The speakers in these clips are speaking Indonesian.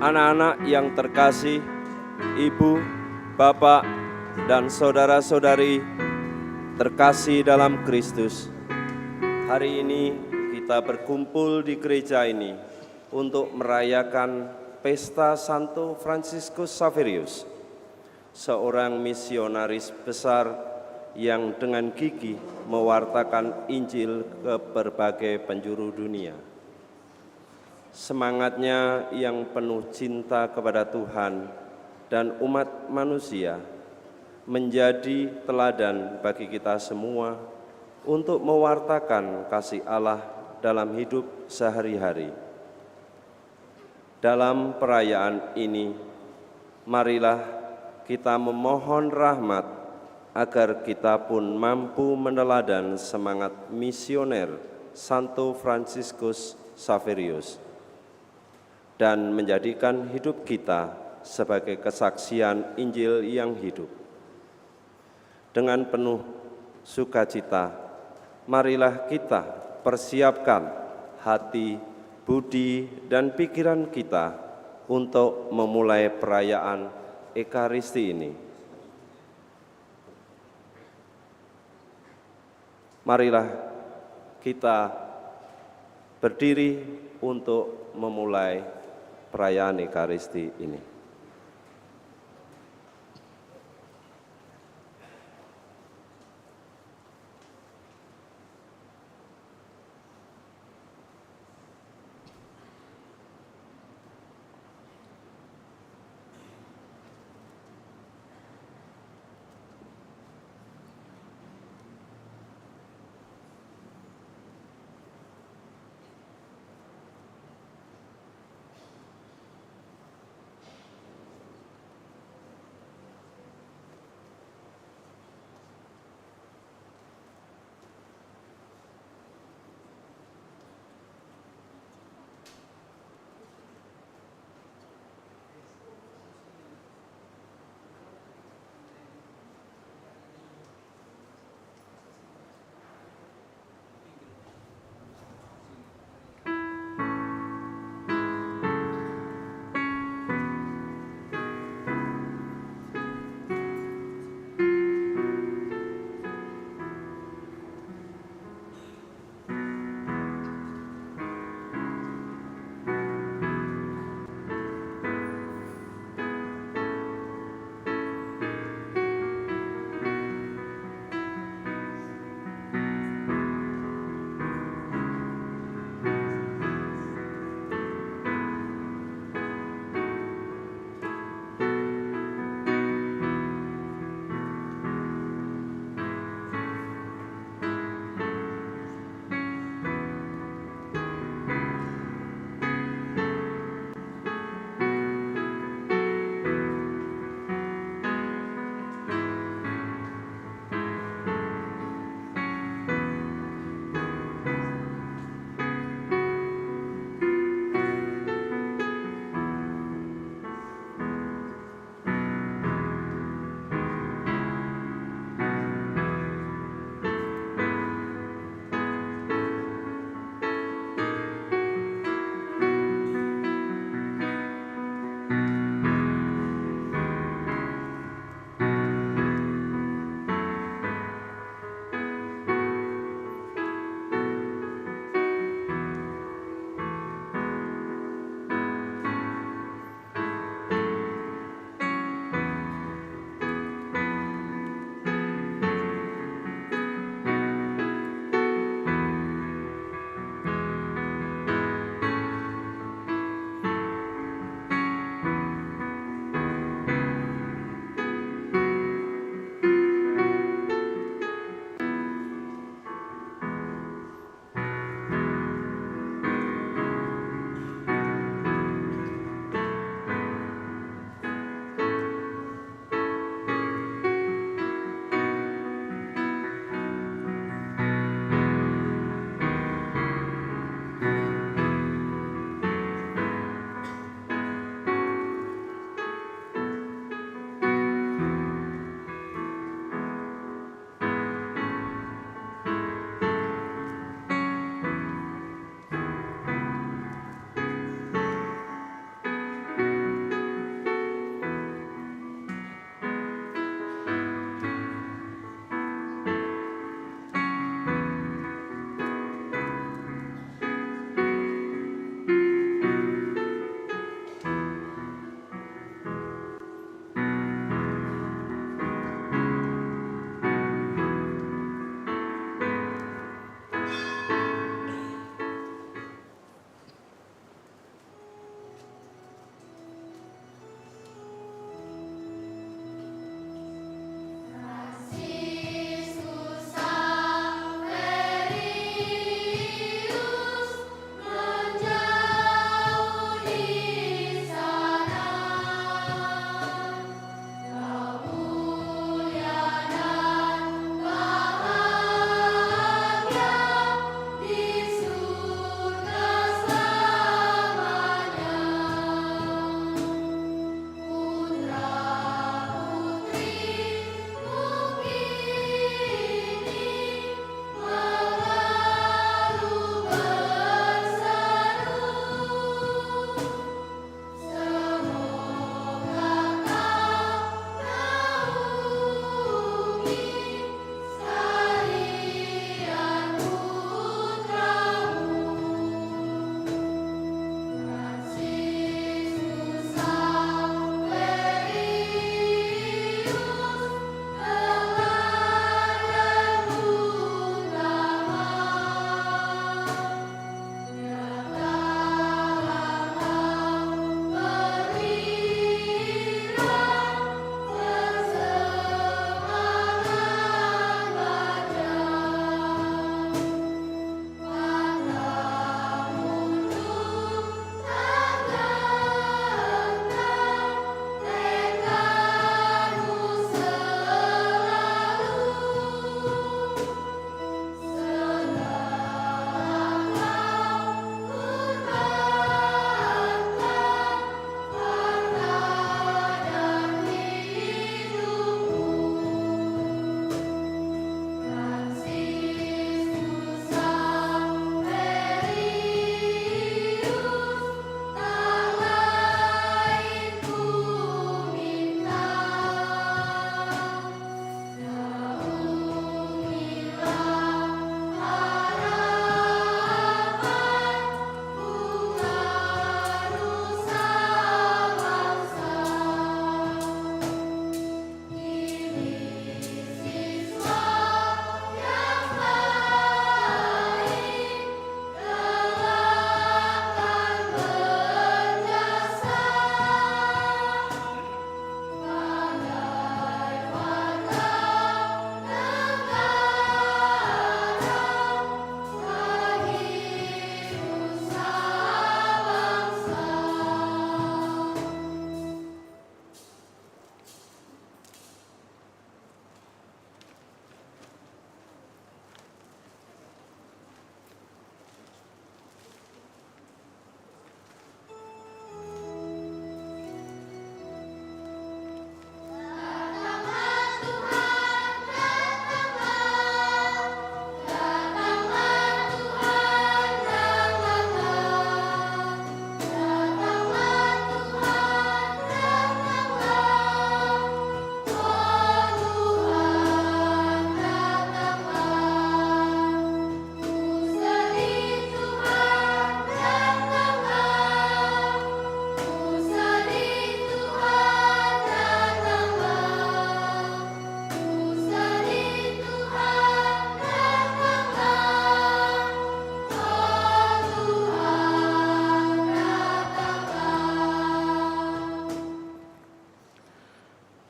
Anak-anak yang terkasih, ibu, bapak, dan saudara-saudari terkasih dalam Kristus, hari ini kita berkumpul di gereja ini untuk merayakan pesta Santo Fransiskus Xaverius, seorang misionaris besar yang dengan gigih mewartakan Injil ke berbagai penjuru dunia. Semangatnya yang penuh cinta kepada Tuhan dan umat manusia menjadi teladan bagi kita semua untuk mewartakan kasih Allah dalam hidup sehari-hari. Dalam perayaan ini, marilah kita memohon rahmat agar kita pun mampu meneladan semangat misioner Santo Fransiskus Xaverius dan menjadikan hidup kita sebagai kesaksian Injil yang hidup. Dengan penuh sukacita, marilah kita persiapkan hati, budi, dan pikiran kita untuk memulai perayaan Ekaristi ini. Marilah kita berdiri untuk memulai perayaan Ekaristi ini.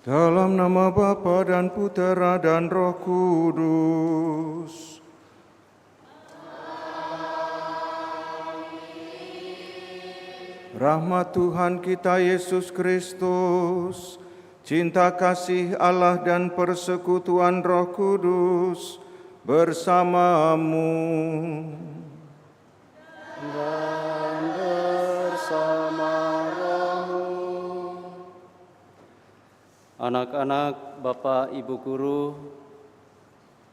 Dalam nama Bapa dan Putera dan Roh Kudus. Rahmat Tuhan kita Yesus Kristus, cinta kasih Allah dan persekutuan Roh Kudus bersamamu. Dan bersama rohmu. Anak-anak, Bapak, Ibu Guru,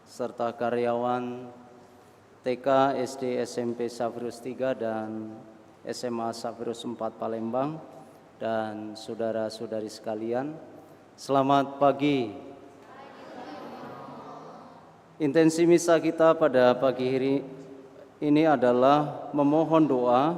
serta karyawan TK, SD, SMP Safirus 3 dan SMA Safirus 4 Palembang, dan saudara-saudari sekalian, selamat pagi. Intensi misa kita pada pagi hari ini adalah memohon doa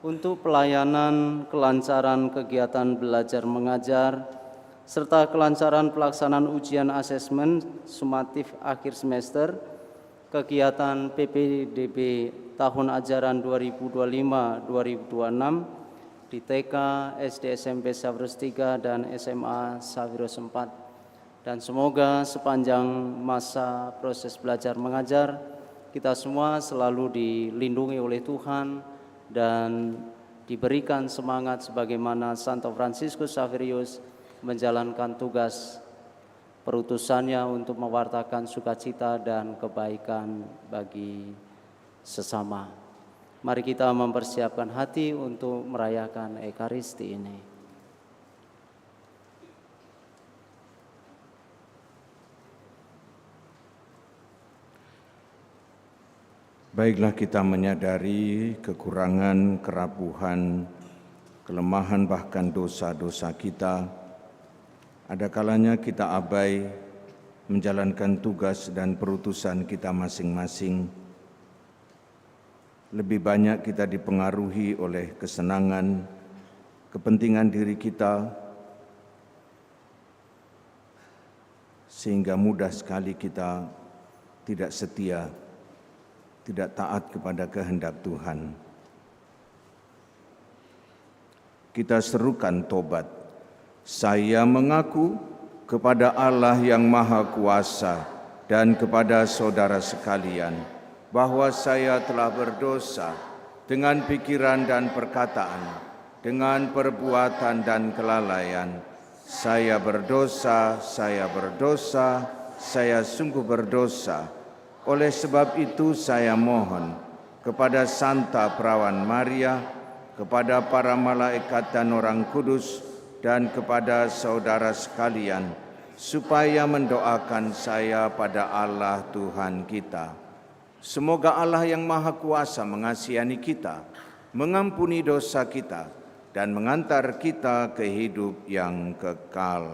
untuk pelayanan kelancaran kegiatan belajar mengajar serta kelancaran pelaksanaan ujian asesmen sumatif akhir semester kegiatan PPDB tahun ajaran 2025-2026 di TK, SD, SMP Safirus 3 dan SMA Safirus 4. Dan semoga sepanjang masa proses belajar mengajar kita semua selalu dilindungi oleh Tuhan dan diberikan semangat sebagaimana Santo Fransiskus Xaverius menjalankan tugas perutusannya untuk mewartakan sukacita dan kebaikan bagi sesama. Mari kita mempersiapkan hati untuk merayakan Ekaristi ini. Baiklah, kita menyadari kekurangan, kerapuhan, kelemahan bahkan dosa-dosa kita. Ada kalanya kita abai menjalankan tugas dan perutusan kita masing-masing. Lebih banyak kita dipengaruhi oleh kesenangan, kepentingan diri kita, sehingga mudah sekali kita tidak setia, tidak taat kepada kehendak Tuhan. Kita serukan tobat. Saya mengaku kepada Allah yang Maha Kuasa dan kepada saudara sekalian bahwa saya telah berdosa dengan pikiran dan perkataan, dengan perbuatan dan kelalaian. Saya berdosa, saya sungguh berdosa. Oleh sebab itu saya mohon kepada Santa Perawan Maria, kepada para malaikat dan orang kudus, dan kepada saudara sekalian, supaya mendoakan saya pada Allah Tuhan kita. Semoga Allah yang Maha Kuasa mengasihani kita, mengampuni dosa kita, dan mengantar kita ke hidup yang kekal.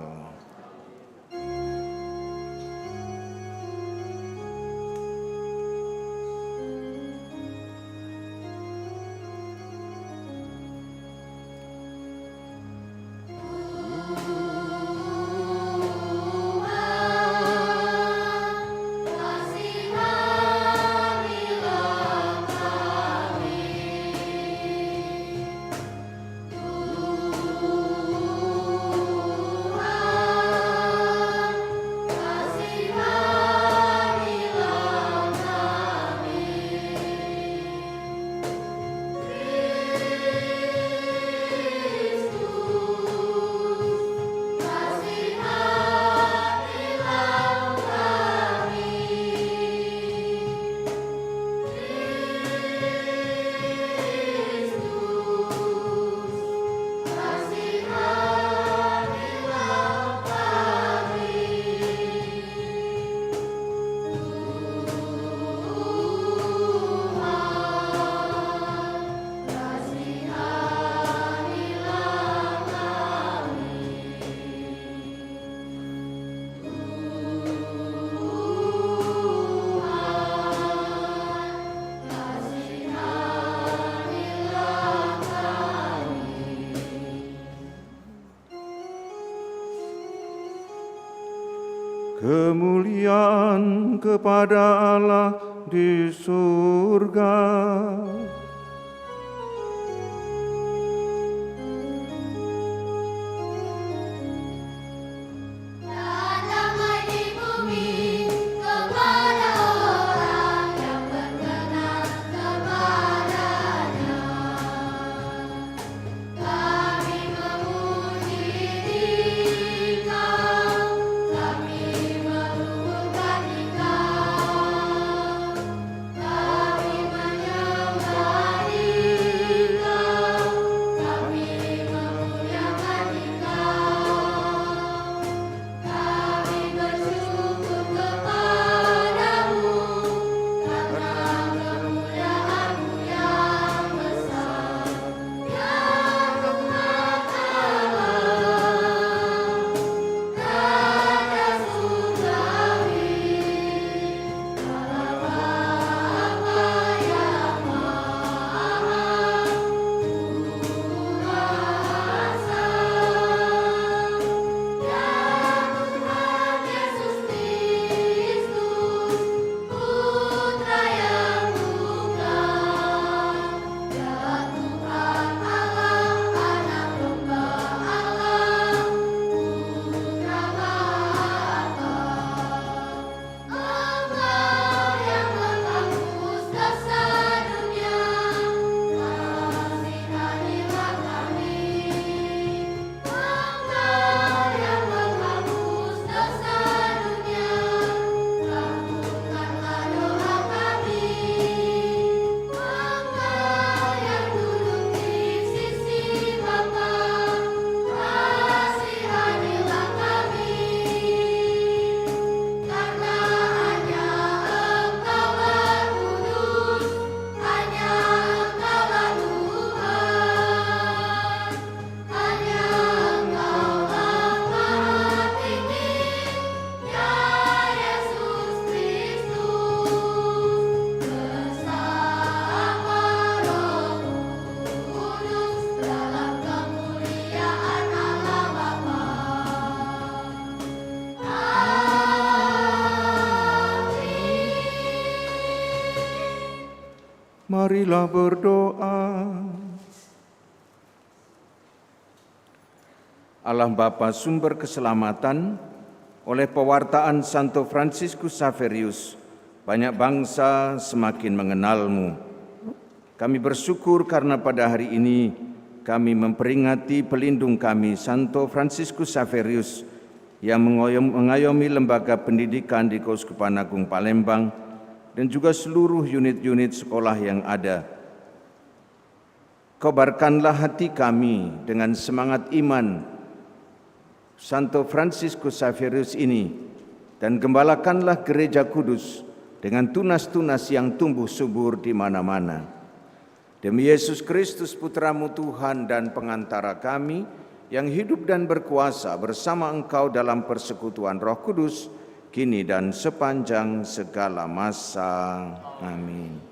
Kemuliaan kepada Allah di surga. Marilah berdoa. Allah Bapa sumber keselamatan, oleh pewartaan Santo Fransiskus Xaverius, banyak bangsa semakin mengenal-Mu. Kami bersyukur karena pada hari ini kami memperingati pelindung kami, Santo Fransiskus Xaverius, yang mengayomi lembaga pendidikan di Keuskupan Agung Palembang dan juga seluruh unit-unit sekolah yang ada. Kobarkanlah hati kami dengan semangat iman Santo Fransiskus Xaverius ini, dan gembalakanlah Gereja Kudus dengan tunas-tunas yang tumbuh subur di mana-mana. Demi Yesus Kristus, Putra-Mu Tuhan dan pengantara kami, yang hidup dan berkuasa bersama Engkau dalam persekutuan Roh Kudus, kini dan sepanjang segala masa. Amin.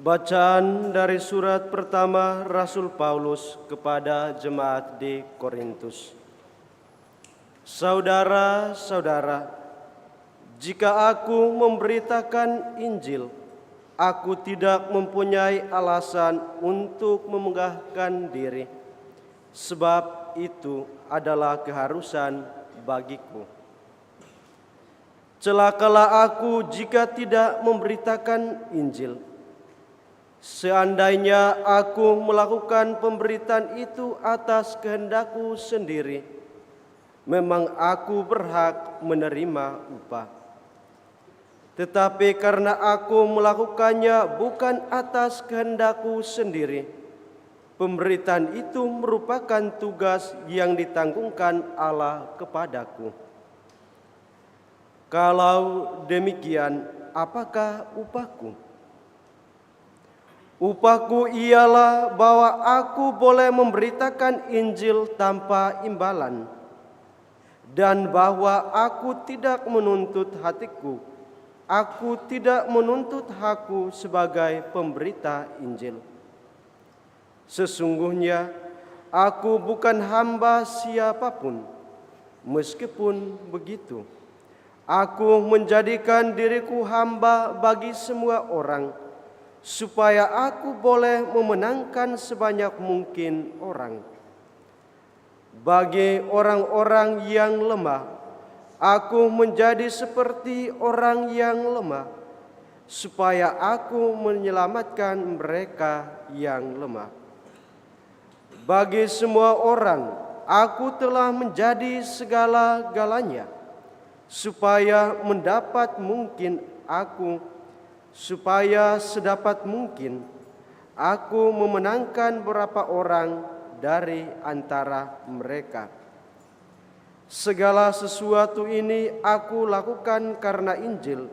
Bacaan dari surat pertama Rasul Paulus kepada jemaat di Korintus. Saudara-saudara, jika aku memberitakan Injil, aku tidak mempunyai alasan untuk memegahkan diri, sebab itu adalah keharusan bagiku. Celakalah aku jika tidak memberitakan Injil. Seandainya aku melakukan pemberitaan itu atas kehendakku sendiri, memang aku berhak menerima upah. Tetapi karena aku melakukannya bukan atas kehendakku sendiri, pemberitaan itu merupakan tugas yang ditanggungkan Allah kepadaku. Kalau demikian, apakah upahku? Upahku ialah bahwa aku boleh memberitakan Injil tanpa imbalan, dan bahwa aku tidak menuntut hatiku, aku tidak menuntut hakku sebagai pemberita Injil. Sesungguhnya aku bukan hamba siapapun. Meskipun begitu, aku menjadikan diriku hamba bagi semua orang, supaya aku boleh memenangkan sebanyak mungkin orang. Bagi orang-orang yang lemah, aku menjadi seperti orang yang lemah, supaya aku menyelamatkan mereka yang lemah. Bagi semua orang, aku telah menjadi segala-galanya, supaya sedapat mungkin aku memenangkan beberapa orang dari antara mereka. Segala sesuatu ini aku lakukan karena Injil,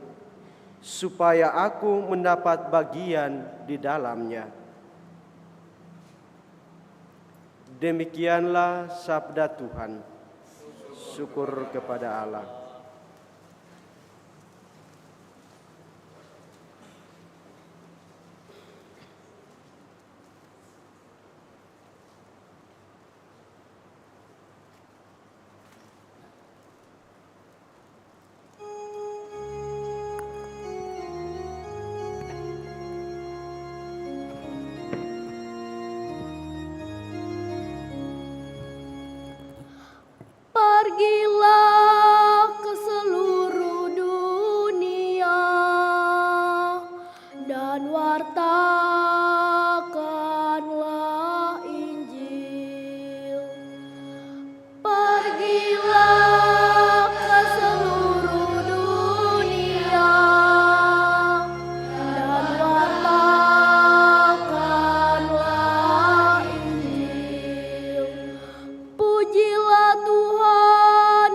supaya aku mendapat bagian di dalamnya. Demikianlah sabda Tuhan. Syukur kepada Allah. Pergilah ke seluruh dunia dan wartakanlah Injil. Pergilah ke seluruh dunia dan wartakanlah Injil. Pujilah Tuhan,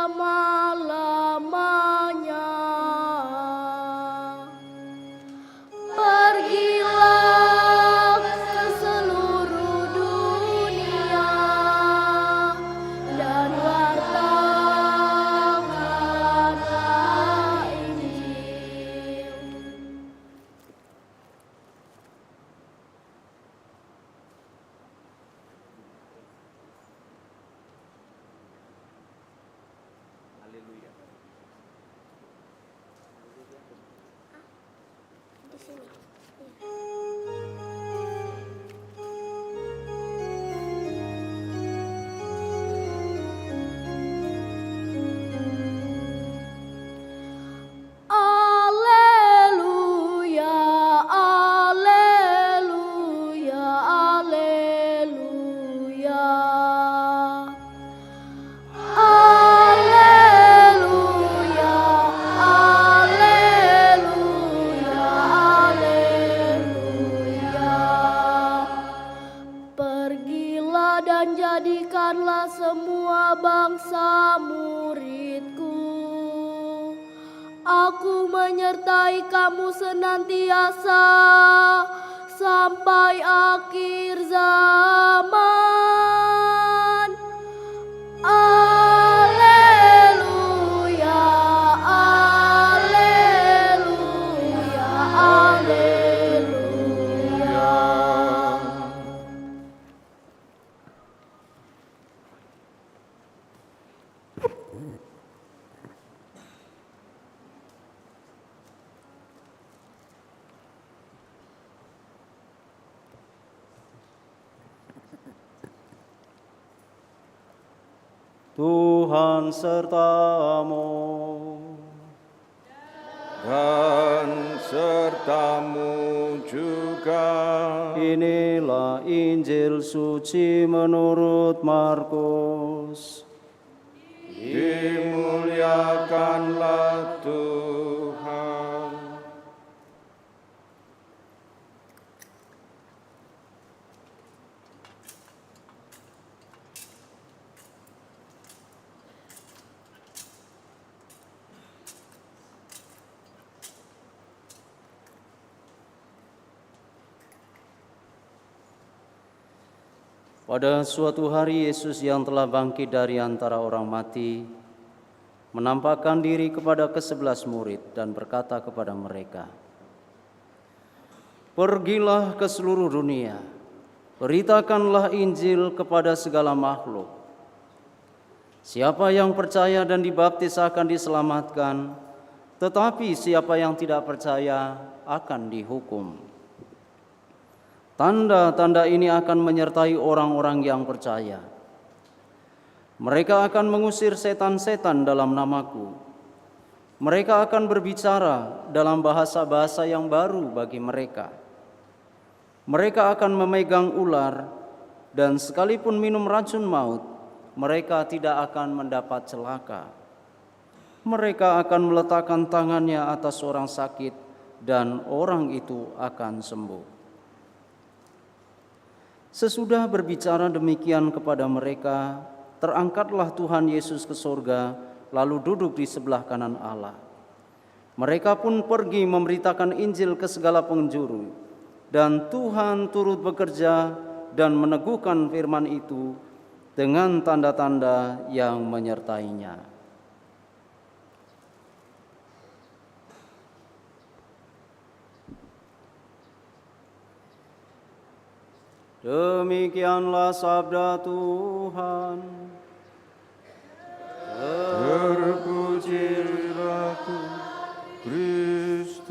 selama-lamanya. Pergilah ke seluruh dunia dan wartakanlah Injil. Alleluia, alleluia, alleluia. Alleluia, alleluia, alleluia. Pergilah dan jadikanlah semua bangsa muridku. Aku menyertai kamu senantiasa sampai akhir zaman. Alleluia, alleluia, alleluia. Tuhan sertamu. Dan sertamu juga. Inilah Injil suci menurut Markus. Dimuliakanlah Tuhan. Pada suatu hari Yesus yang telah bangkit dari antara orang mati menampakkan diri kepada ke-11 murid dan berkata kepada mereka, "Pergilah ke seluruh dunia, beritakanlah Injil kepada segala makhluk. Siapa yang percaya dan dibaptis akan diselamatkan, tetapi siapa yang tidak percaya akan dihukum. Tanda-tanda ini akan menyertai orang-orang yang percaya. Mereka akan mengusir setan-setan dalam namaku. Mereka akan berbicara dalam bahasa-bahasa yang baru bagi mereka. Mereka akan memegang ular, dan sekalipun minum racun maut, mereka tidak akan mendapat celaka. Mereka akan meletakkan tangannya atas orang sakit, dan orang itu akan sembuh." Sesudah berbicara demikian kepada mereka, terangkatlah Tuhan Yesus ke surga, lalu duduk di sebelah kanan Allah. Mereka pun pergi memberitakan Injil ke segala penjuru, dan Tuhan turut bekerja dan meneguhkan firman itu dengan tanda-tanda yang menyertainya. Demikianlah sabda Tuhan. Terpujilah Kristus.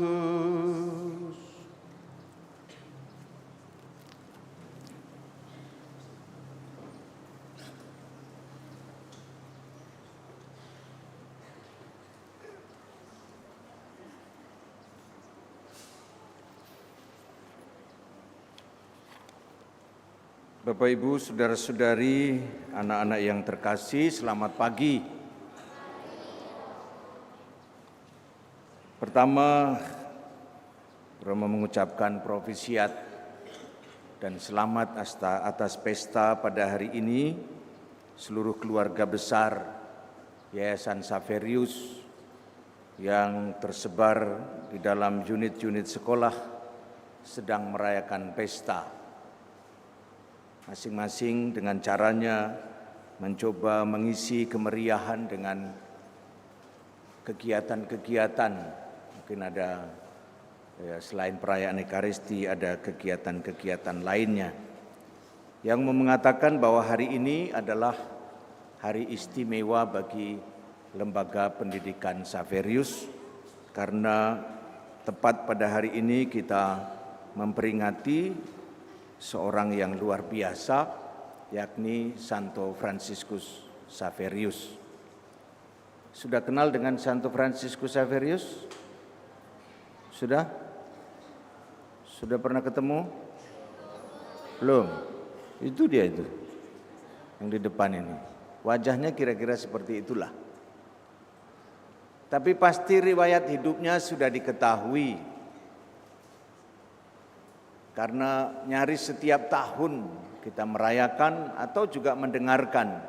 Bapak, Ibu, saudara-saudari, anak-anak yang terkasih, selamat pagi. Pertama, Romo mengucapkan propisiat dan selamat atas pesta pada hari ini seluruh keluarga besar Yayasan Xaverius yang tersebar di dalam unit-unit sekolah sedang merayakan pesta. Masing-masing dengan caranya mencoba mengisi kemeriahan dengan kegiatan-kegiatan. Mungkin ada selain perayaan Ekaristi ada kegiatan-kegiatan lainnya yang mengatakan bahwa hari ini adalah hari istimewa bagi Lembaga Pendidikan Xaverius karena tepat pada hari ini kita memperingati seorang yang luar biasa, yakni Santo Fransiskus Xaverius. Sudah kenal dengan Santo Fransiskus Xaverius? Sudah? Sudah pernah ketemu? Belum? Itu dia itu, yang di depan ini. Wajahnya kira-kira seperti itulah. Tapi pasti riwayat hidupnya sudah diketahui. Karena nyaris setiap tahun kita merayakan atau juga mendengarkan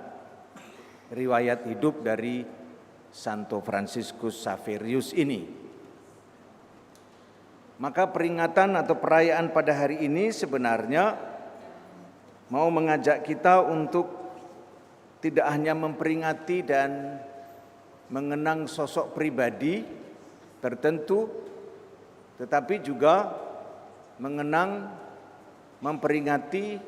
riwayat hidup dari Santo Fransiskus Xaverius ini. Maka peringatan atau perayaan pada hari ini sebenarnya mau mengajak kita untuk tidak hanya memperingati dan mengenang sosok pribadi tertentu, tetapi juga mengenang, memperingati,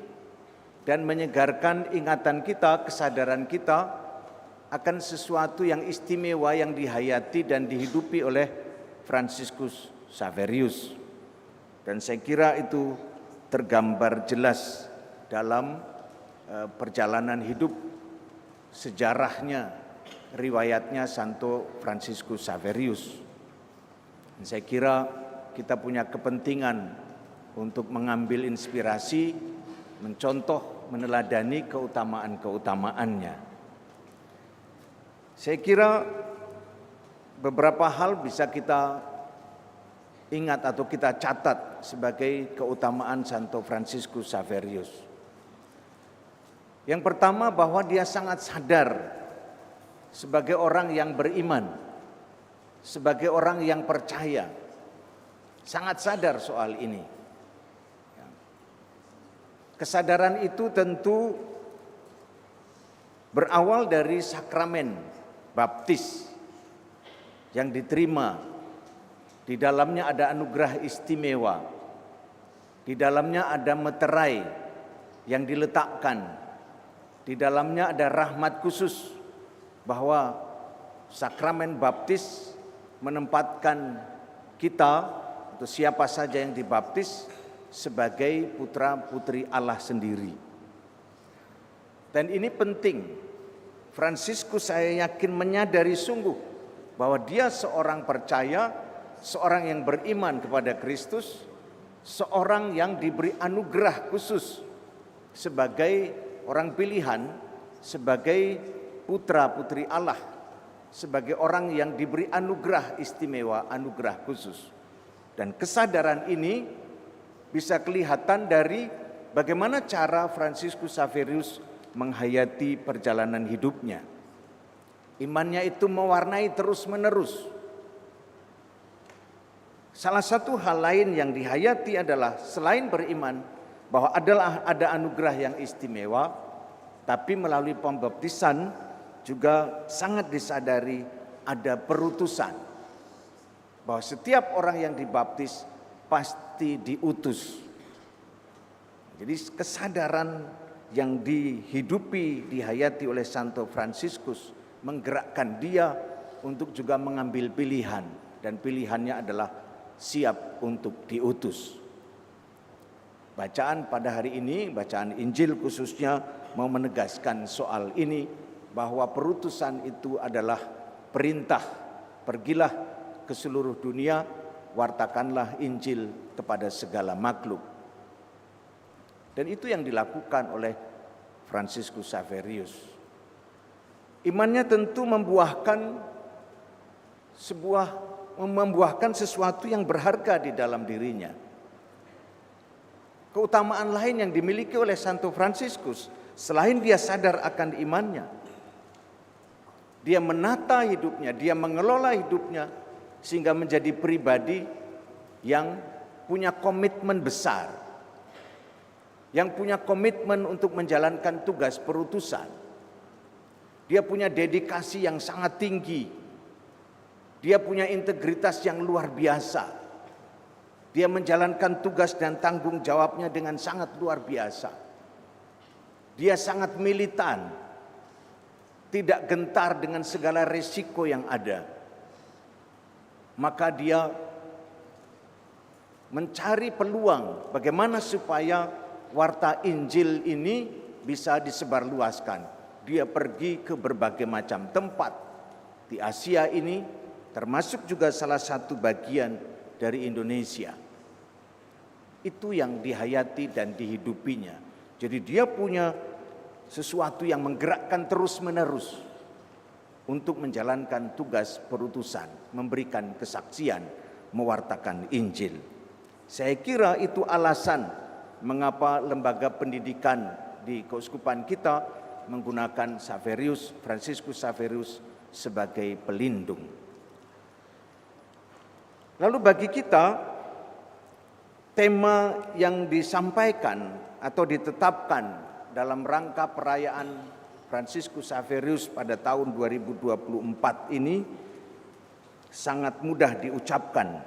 dan menyegarkan ingatan kita, kesadaran kita akan sesuatu yang istimewa yang dihayati dan dihidupi oleh Fransiskus Xaverius. Dan saya kira itu tergambar jelas dalam perjalanan hidup sejarahnya, riwayatnya Santo Fransiskus Xaverius. Dan saya kira kita punya kepentingan untuk mengambil inspirasi, mencontoh, meneladani keutamaan-keutamaannya. Saya kira beberapa hal bisa kita ingat atau kita catat sebagai keutamaan Santo Fransiskus Xaverius. Yang pertama, bahwa dia sangat sadar sebagai orang yang beriman, sebagai orang yang percaya, sangat sadar soal ini. Kesadaran itu tentu berawal dari sakramen baptis yang diterima. Di dalamnya ada anugerah istimewa, di dalamnya ada meterai yang diletakkan, di dalamnya ada rahmat khusus, bahwa sakramen baptis menempatkan kita atau siapa saja yang dibaptis sebagai putra-putri Allah sendiri. Dan ini penting. Fransiskus saya yakin menyadari sungguh bahwa dia seorang percaya, seorang yang beriman kepada Kristus, seorang yang diberi anugerah khusus sebagai orang pilihan, sebagai putra-putri Allah, sebagai orang yang diberi anugerah istimewa, anugerah khusus. Dan kesadaran ini bisa kelihatan dari bagaimana cara Fransiskus Xaverius menghayati perjalanan hidupnya. Imannya itu mewarnai terus-menerus. Salah satu hal lain yang dihayati adalah selain beriman bahwa ada anugerah yang istimewa, tapi melalui pembaptisan juga sangat disadari ada perutusan. Bahwa setiap orang yang dibaptis pasti diutus. Jadi kesadaran yang dihidupi, dihayati oleh Santo Fransiskus menggerakkan dia untuk juga mengambil pilihan, dan pilihannya adalah siap untuk diutus. Bacaan pada hari ini, bacaan Injil khususnya mau menegaskan soal ini, bahwa perutusan itu adalah perintah, pergilah ke seluruh dunia, wartakanlah Injil kepada segala makhluk. Dan itu yang dilakukan oleh Fransiskus Xaverius. Imannya tentu membuahkan sesuatu yang berharga di dalam dirinya. Keutamaan lain yang dimiliki oleh Santo Fransiskus, selain dia sadar akan imannya, Dia menata hidupnya, dia mengelola hidupnya sehingga menjadi pribadi yang punya komitmen besar, yang punya komitmen untuk menjalankan tugas perutusan. Dia punya dedikasi yang sangat tinggi. Dia punya integritas yang luar biasa. Dia menjalankan tugas dan tanggung jawabnya dengan sangat luar biasa. Dia sangat militan, tidak gentar dengan segala resiko yang ada. Maka dia mencari peluang bagaimana supaya warta Injil ini bisa disebarluaskan. Dia pergi ke berbagai macam tempat di Asia ini, termasuk juga salah satu bagian dari Indonesia. Itu yang dihayati dan dihidupinya. Jadi dia punya sesuatu yang menggerakkan terus-menerus untuk menjalankan tugas perutusan, memberikan kesaksian, mewartakan Injil. Saya kira itu alasan mengapa lembaga pendidikan di keuskupan kita menggunakan Fransiskus Xaverius sebagai pelindung. Lalu bagi kita, tema yang disampaikan atau ditetapkan dalam rangka perayaan Fransiskus Xaverius pada tahun 2024 ini sangat mudah diucapkan,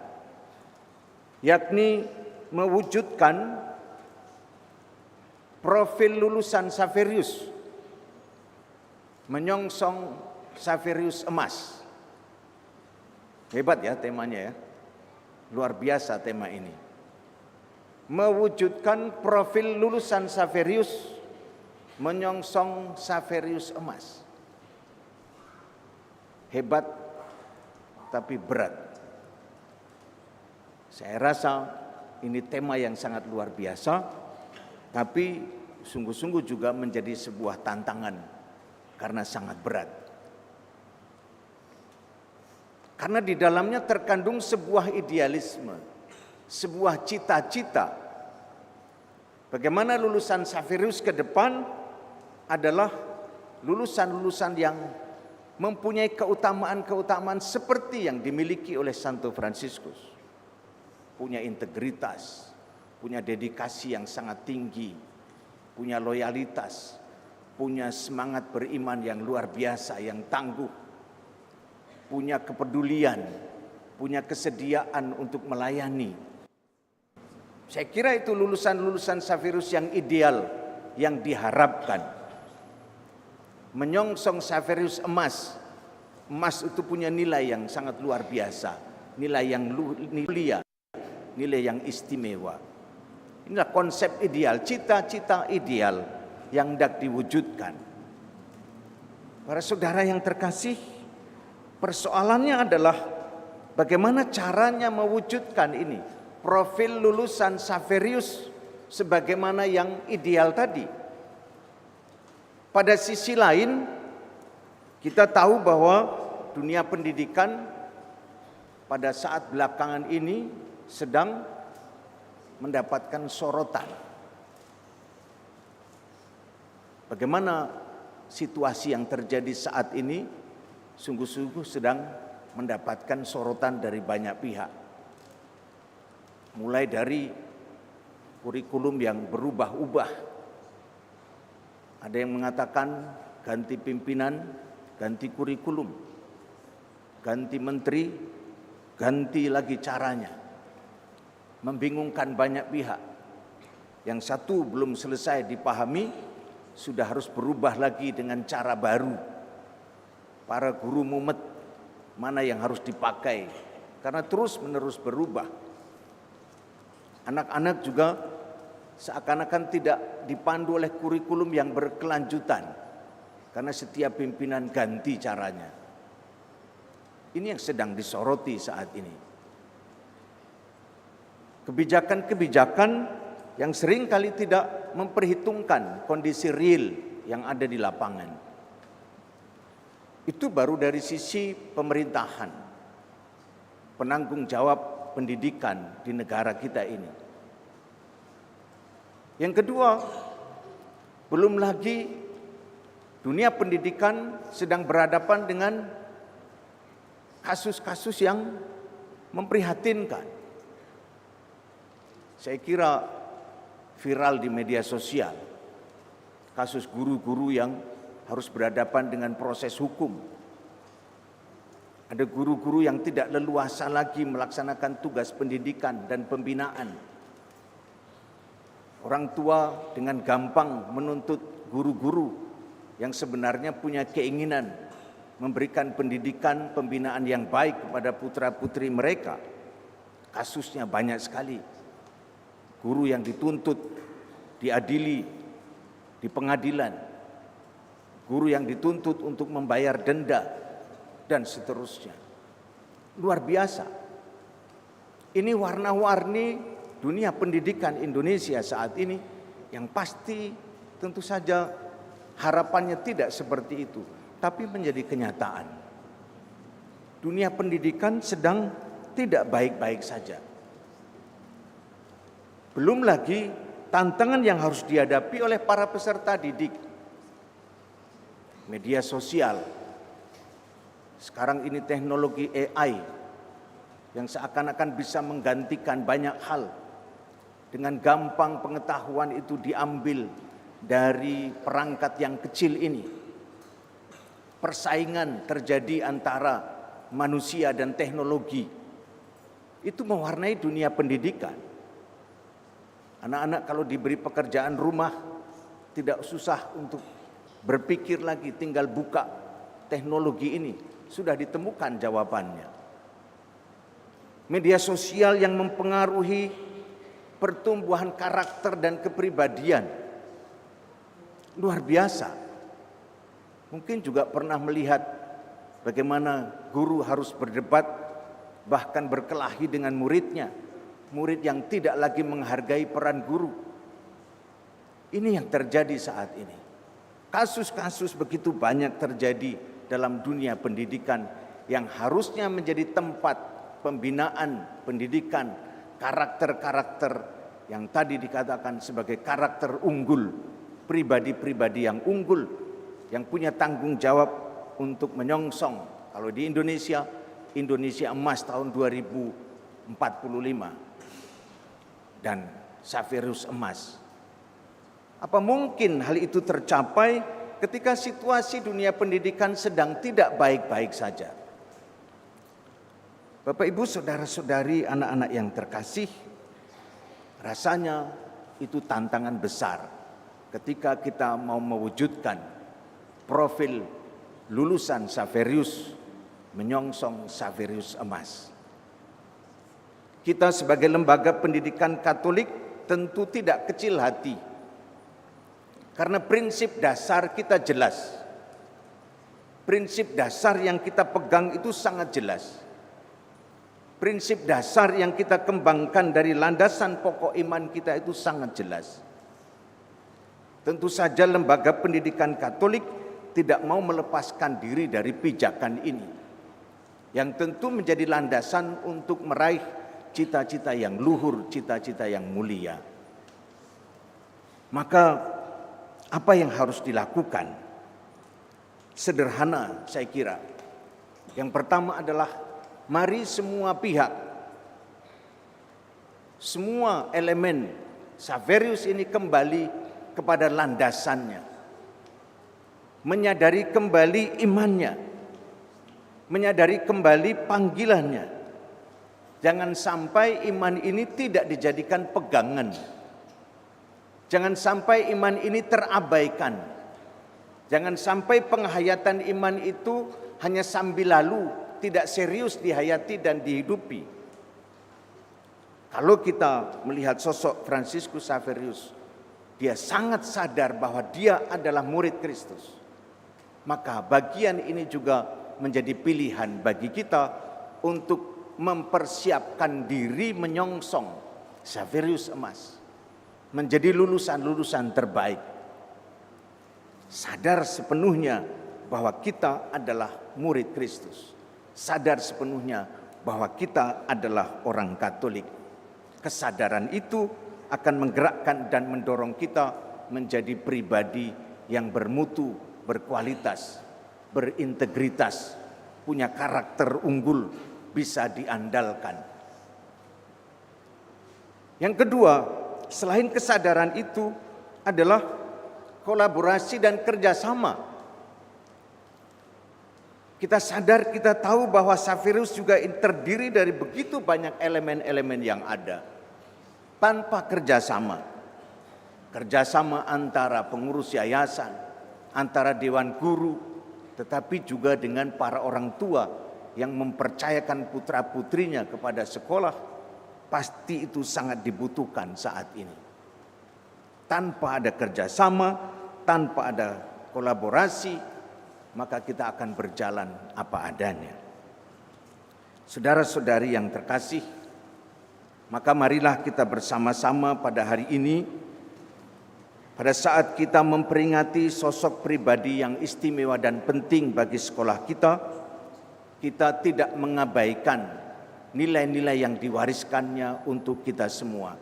yakni mewujudkan profil lulusan Xaverius, menyongsong Xaverius emas. Hebat ya temanya ya. Luar biasa tema ini. Mewujudkan profil lulusan Xaverius, menyongsong Xaverius emas. Hebat tapi berat. Saya rasa ini tema yang sangat luar biasa, tapi sungguh-sungguh juga menjadi sebuah tantangan karena sangat berat. Karena di dalamnya terkandung sebuah idealisme, sebuah cita-cita. Bagaimana lulusan Xaverius ke depan adalah lulusan-lulusan yang mempunyai keutamaan-keutamaan seperti yang dimiliki oleh Santo Fransiskus. Punya integritas, punya dedikasi yang sangat tinggi, punya loyalitas, punya semangat beriman yang luar biasa, yang tangguh, punya kepedulian, punya kesediaan untuk melayani. Saya kira itu lulusan-lulusan Xaverius yang ideal, yang diharapkan. Menyongsong Xaverius emas. Emas itu punya nilai yang sangat luar biasa, nilai yang mulia, nilai yang istimewa. Inilah konsep ideal, cita-cita ideal yang hendak diwujudkan. Para saudara yang terkasih, persoalannya adalah bagaimana caranya mewujudkan ini, profil lulusan Xaverius sebagaimana yang ideal tadi. Pada sisi lain, kita tahu bahwa dunia pendidikan pada saat belakangan ini sedang mendapatkan sorotan. Bagaimana situasi yang terjadi saat ini sungguh-sungguh sedang mendapatkan sorotan dari banyak pihak. Mulai dari kurikulum yang berubah-ubah. Ada yang mengatakan ganti pimpinan, ganti kurikulum, ganti menteri, ganti lagi caranya. Membingungkan banyak pihak. Yang satu belum selesai dipahami, sudah harus berubah lagi dengan cara baru. Para guru mumet, mana yang harus dipakai, karena terus-menerus berubah. Anak-anak juga seakan-akan tidak dipandu oleh kurikulum yang berkelanjutan, karena setiap pimpinan ganti caranya. Ini yang sedang disoroti saat ini. Kebijakan-kebijakan yang seringkali tidak memperhitungkan kondisi real yang ada di lapangan. Itu baru dari sisi pemerintahan, penanggung jawab pendidikan di negara kita ini. Yang kedua, belum lagi Dunia pendidikan sedang berhadapan dengan kasus-kasus yang memprihatinkan. Saya kira viral di media sosial, kasus guru-guru yang harus berhadapan dengan proses hukum. Ada guru-guru yang tidak leluasa lagi melaksanakan tugas pendidikan dan pembinaan. Orang tua dengan gampang menuntut guru-guru yang sebenarnya punya keinginan memberikan pendidikan, pembinaan yang baik kepada putra-putri mereka. Kasusnya banyak sekali. Guru yang dituntut, diadili di pengadilan. Guru yang dituntut untuk membayar denda, dan seterusnya. Luar biasa. Ini warna-warni dunia pendidikan Indonesia saat ini, yang pasti tentu saja harapannya tidak seperti itu, tapi menjadi kenyataan. Dunia pendidikan sedang tidak baik-baik saja. Belum lagi tantangan yang harus dihadapi oleh para peserta didik. Media sosial, sekarang ini teknologi AI yang seakan-akan bisa menggantikan banyak hal. Dengan gampang pengetahuan itu diambil dari perangkat yang kecil ini. Persaingan terjadi antara manusia dan teknologi. Itu mewarnai dunia pendidikan. Anak-anak kalau diberi pekerjaan rumah tidak susah untuk berpikir lagi, tinggal buka teknologi ini, sudah ditemukan jawabannya. Media sosial yang mempengaruhi pertumbuhan karakter dan kepribadian luar biasa. Mungkin juga pernah melihat bagaimana guru harus berdebat, bahkan berkelahi dengan muridnya. Murid yang tidak lagi menghargai peran guru. Ini yang terjadi saat ini. Kasus-kasus begitu banyak terjadi dalam dunia pendidikan yang harusnya menjadi tempat pembinaan, pendidikan, karakter-karakter yang tadi dikatakan sebagai karakter unggul, pribadi-pribadi yang unggul, yang punya tanggung jawab untuk menyongsong, kalau di Indonesia, Indonesia Emas tahun 2045 dan Saverius Emas. Apa mungkin hal itu tercapai ketika situasi dunia pendidikan sedang tidak baik-baik saja? Bapak, Ibu, saudara-saudari, anak-anak yang terkasih, rasanya itu tantangan besar ketika kita mau mewujudkan profil lulusan Saverius menyongsong Saverius Emas. Kita sebagai lembaga pendidikan Katolik tentu tidak kecil hati, karena prinsip dasar kita jelas. Prinsip dasar yang kita pegang itu sangat jelas. Prinsip dasar yang kita kembangkan dari landasan pokok iman kita itu sangat jelas. Tentu saja lembaga pendidikan Katolik tidak mau melepaskan diri dari pijakan ini, yang tentu menjadi landasan untuk meraih cita-cita yang luhur, cita-cita yang mulia. Maka apa yang harus dilakukan? Sederhana saya kira. Yang pertama adalah mari semua pihak, semua elemen Saverius ini kembali kepada landasannya. Menyadari kembali imannya, menyadari kembali panggilannya. Jangan sampai iman ini tidak dijadikan pegangan. Jangan sampai iman ini terabaikan. Jangan sampai penghayatan iman itu hanya sambil lalu, tidak serius dihayati dan dihidupi. Kalau kita melihat sosok Fransiskus Saverius, dia sangat sadar bahwa dia adalah murid Kristus. Maka bagian ini juga menjadi pilihan bagi kita untuk mempersiapkan diri menyongsong Saverius Emas, menjadi lulusan-lulusan terbaik. Sadar sepenuhnya bahwa kita adalah murid Kristus. Sadar sepenuhnya bahwa kita adalah orang Katolik. Kesadaran itu akan menggerakkan dan mendorong kita menjadi pribadi yang bermutu, berkualitas, berintegritas, punya karakter unggul, bisa diandalkan. Yang kedua, selain kesadaran itu adalah kolaborasi dan kerjasama. Kita sadar, kita tahu bahwa Xaverius juga terdiri dari begitu banyak elemen-elemen yang ada. Tanpa kerjasama antara pengurus yayasan, antara dewan guru, tetapi juga dengan para orang tua yang mempercayakan putra-putrinya kepada sekolah, pasti itu sangat dibutuhkan saat ini. Tanpa ada kerjasama, tanpa ada kolaborasi, maka kita akan berjalan apa adanya. Saudara-saudari yang terkasih, maka marilah kita bersama-sama pada hari ini, pada saat kita memperingati sosok pribadi yang istimewa dan penting bagi sekolah kita, kita tidak mengabaikan nilai-nilai yang diwariskannya untuk kita semua.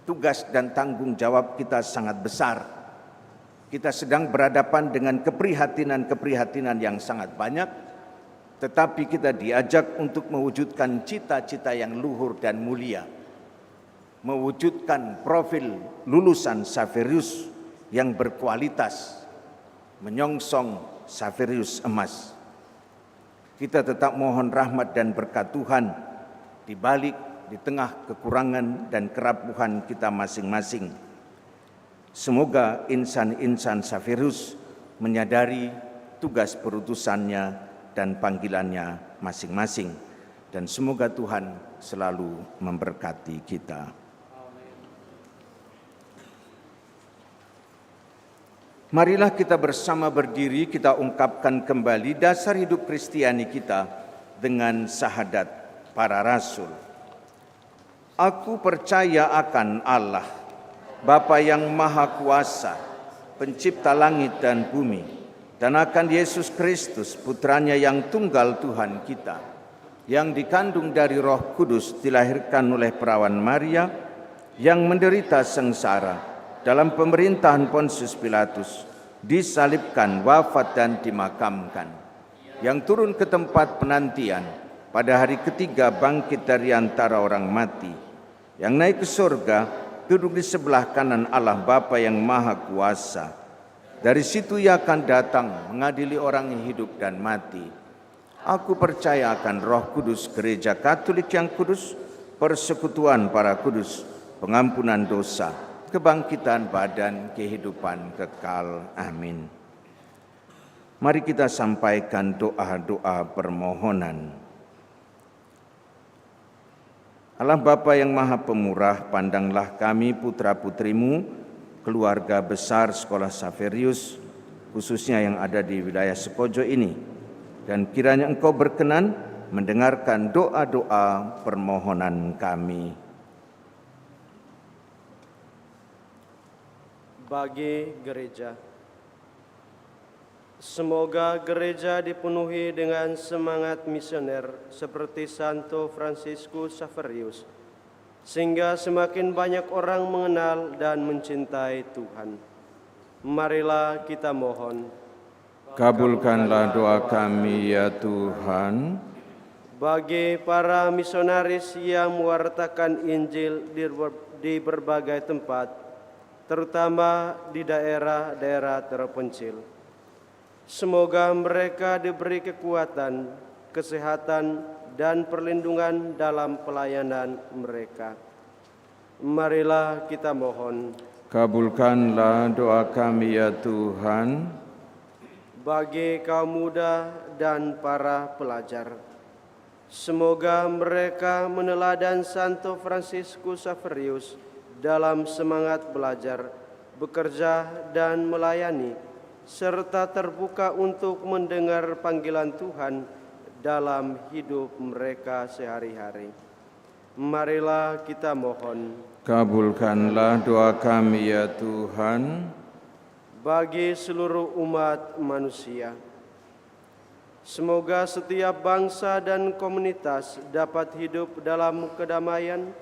Tugas dan tanggung jawab kita sangat besar. Kita sedang berhadapan dengan keprihatinan-keprihatinan yang sangat banyak, tetapi kita diajak untuk mewujudkan cita-cita yang luhur dan mulia, mewujudkan profil lulusan Xaverius yang berkualitas, menyongsong Xaverius emas. Kita tetap mohon rahmat dan berkat Tuhan di tengah kekurangan dan kerapuhan kita masing-masing. Semoga insan-insan Xaverius menyadari tugas perutusannya dan panggilannya masing-masing. Dan semoga Tuhan selalu memberkati kita. Marilah kita bersama berdiri, kita ungkapkan kembali dasar hidup Kristiani kita dengan syahadat para rasul. Aku percaya akan Allah, Bapa yang Maha Kuasa, pencipta langit dan bumi, dan akan Yesus Kristus, putranya yang tunggal Tuhan kita, yang dikandung dari Roh Kudus, dilahirkan oleh perawan Maria, yang menderita sengsara dalam pemerintahan Pontius Pilatus, disalibkan, wafat dan dimakamkan, yang turun ke tempat penantian, pada hari ketiga bangkit dari antara orang mati, yang naik ke surga, duduk di sebelah kanan Allah Bapa yang Maha Kuasa. Dari situ Ia akan datang mengadili orang yang hidup dan mati. Aku percaya akan Roh Kudus, Gereja Katolik yang kudus, persekutuan para kudus, pengampunan dosa, kebangkitan badan, kehidupan kekal. Amin. Mari kita sampaikan doa-doa permohonan. Allah Bapa yang Maha Pemurah, pandanglah kami putra-putrimu, keluarga besar Sekolah Xaverius, khususnya yang ada di wilayah Sekojo ini, dan kiranya Engkau berkenan mendengarkan doa-doa permohonan kami. Bagi gereja, semoga gereja dipenuhi dengan semangat misioner seperti Santo Fransiskus Xaverius, sehingga semakin banyak orang mengenal dan mencintai Tuhan. Marilah kita mohon. Kabulkanlah doa kami ya Tuhan. Bagi para misionaris yang mewartakan Injil di berbagai tempat, terutama di daerah-daerah terpencil, semoga mereka diberi kekuatan, kesehatan, dan perlindungan dalam pelayanan mereka. Marilah kita mohon. Kabulkanlah doa kami ya Tuhan. Bagi kaum muda dan para pelajar, semoga mereka meneladan Santo Fransiskus Xaverius dalam semangat belajar, bekerja, dan melayani, serta terbuka untuk mendengar panggilan Tuhan dalam hidup mereka sehari-hari. Marilah kita mohon. Kabulkanlah doa kami ya Tuhan. Bagi seluruh umat manusia, semoga setiap bangsa dan komunitas dapat hidup dalam kedamaian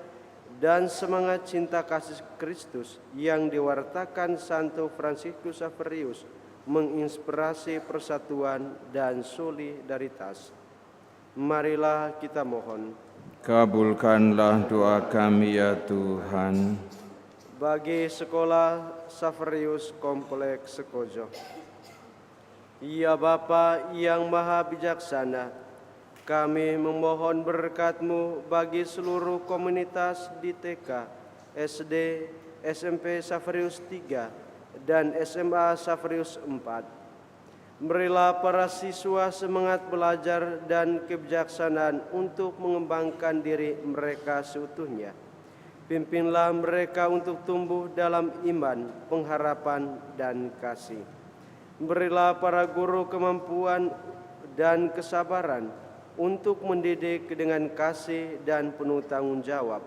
dan semangat cinta kasih Kristus yang diwartakan Santo Fransiskus Xaverius menginspirasi persatuan dan solidaritas. Marilah kita mohon. Kabulkanlah doa kami ya Tuhan. Bagi Sekolah Saverius Kompleks Sekojo, ya Bapa yang Maha Bijaksana, kami memohon berkat-Mu bagi seluruh komunitas di TK, SD, SMP Saverius 3, dan SMA Saverius 4. Berilah para siswa semangat belajar dan kebijaksanaan untuk mengembangkan diri mereka seutuhnya. Pimpinlah mereka untuk tumbuh dalam iman, pengharapan, dan kasih. Berilah para guru kemampuan dan kesabaran untuk mendidik dengan kasih dan penuh tanggung jawab.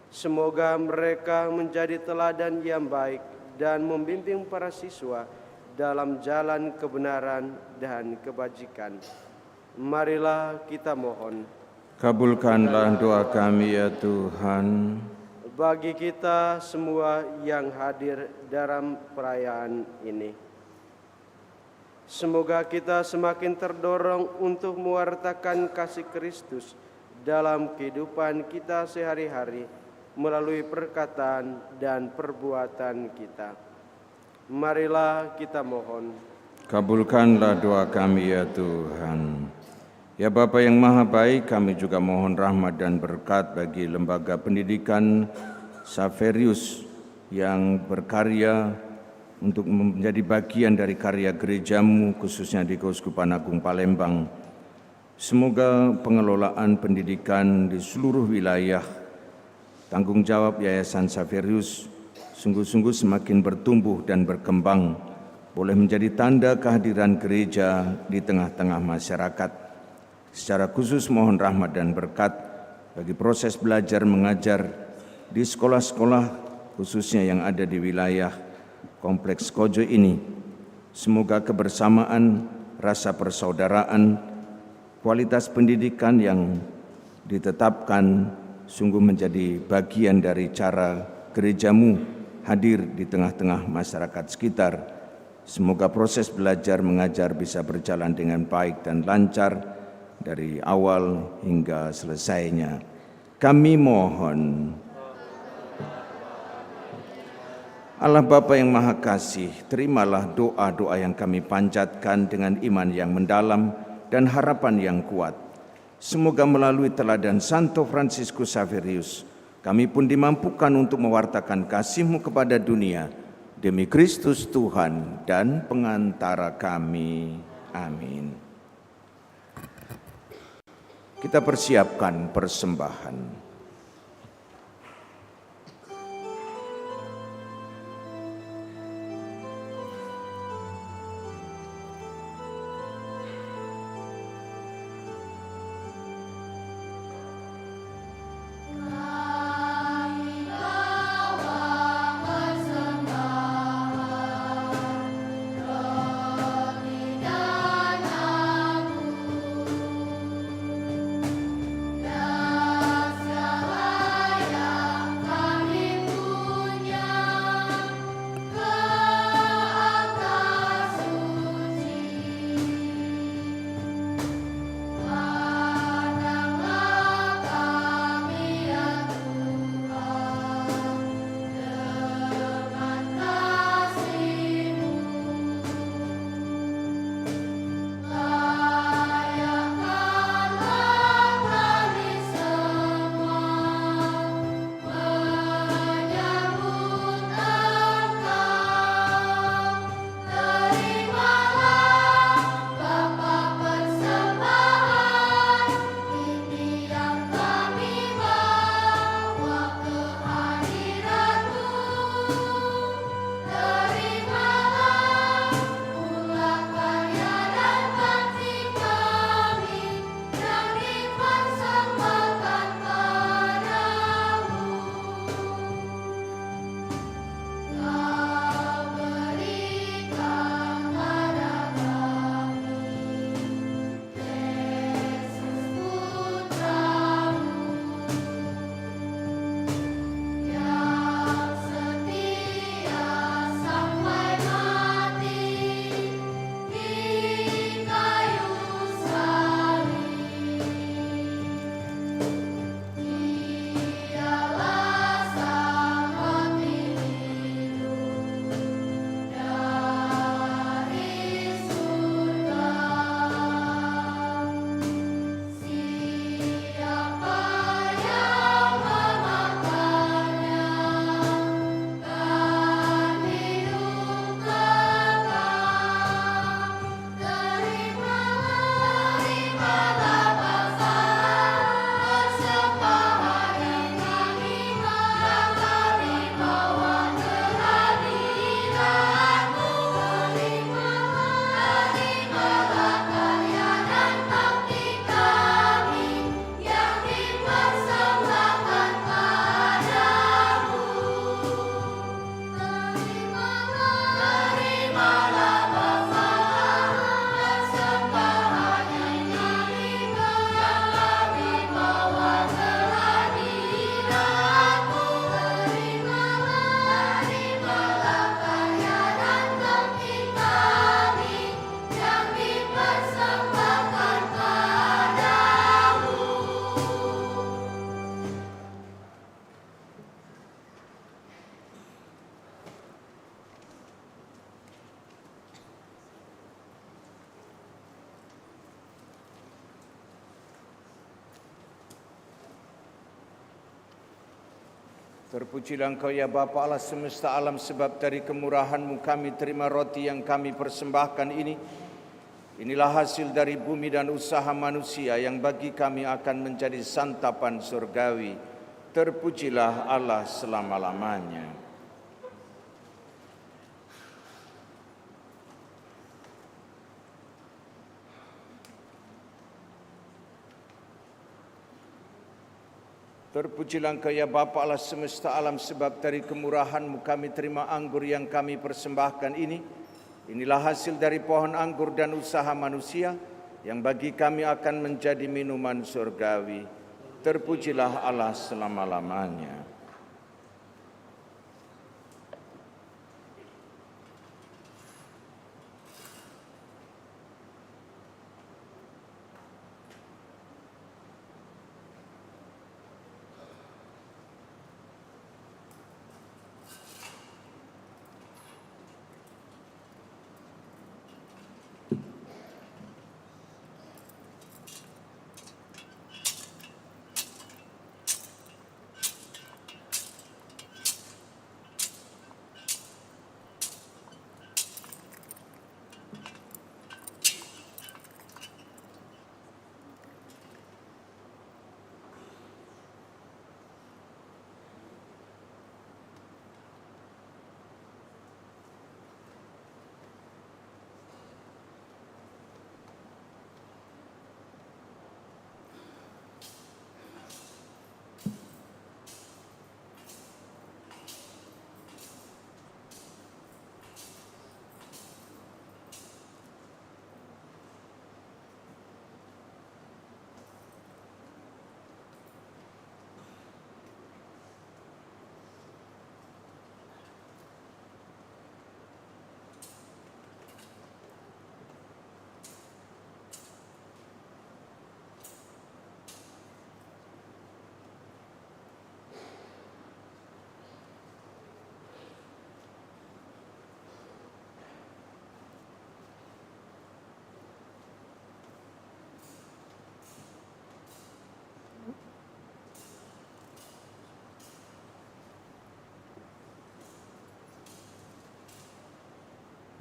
Semoga mereka menjadi teladan yang baik dan membimbing para siswa dalam jalan kebenaran dan kebajikan. Marilah kita mohon. Kabulkanlah doa kami ya Tuhan. Bagi kita semua yang hadir dalam perayaan ini, semoga kita semakin terdorong untuk mewartakan kasih Kristus dalam kehidupan kita sehari-hari melalui perkataan dan perbuatan kita. Marilah kita mohon. Kabulkanlah doa kami ya Tuhan. Ya Bapa yang Maha Baik, kami juga mohon rahmat dan berkat bagi lembaga pendidikan Saverius yang berkarya untuk menjadi bagian dari karya gereja-Mu, khususnya di Keuskupan Agung Palembang. Semoga pengelolaan pendidikan di seluruh wilayah tanggung jawab Yayasan Saverius sungguh-sungguh semakin bertumbuh dan berkembang, boleh menjadi tanda kehadiran gereja di tengah-tengah masyarakat. Secara khusus mohon rahmat dan berkat bagi proses belajar mengajar di sekolah-sekolah khususnya yang ada di wilayah Kompleks Kojo ini. Semoga kebersamaan, rasa persaudaraan, kualitas pendidikan yang ditetapkan sungguh menjadi bagian dari cara gereja-Mu hadir di tengah-tengah masyarakat sekitar. Semoga proses belajar mengajar bisa berjalan dengan baik dan lancar dari awal hingga selesainya. Kami mohon Allah Bapa yang Maha Kasih, terimalah doa-doa yang kami panjatkan dengan iman yang mendalam dan harapan yang kuat. Semoga melalui teladan Santo Fransiskus Saverius, kami pun dimampukan untuk mewartakan kasih-Mu kepada dunia, demi Kristus Tuhan dan pengantara kami. Amin. Kita persiapkan persembahan. Gracias. Terpujilah Engkau ya Bapa Allah semesta alam, sebab dari kemurahan-Mu kami terima roti yang kami persembahkan ini. Inilah hasil dari bumi dan usaha manusia yang bagi kami akan menjadi santapan surgawi. Terpujilah Allah selama-lamanya. Terpujilah Engkau ya Bapa Allah semesta alam, sebab dari kemurahan-Mu kami terima anggur yang kami persembahkan ini. Inilah hasil dari pohon anggur dan usaha manusia yang bagi kami akan menjadi minuman surgawi. Terpujilah Allah selama-lamanya.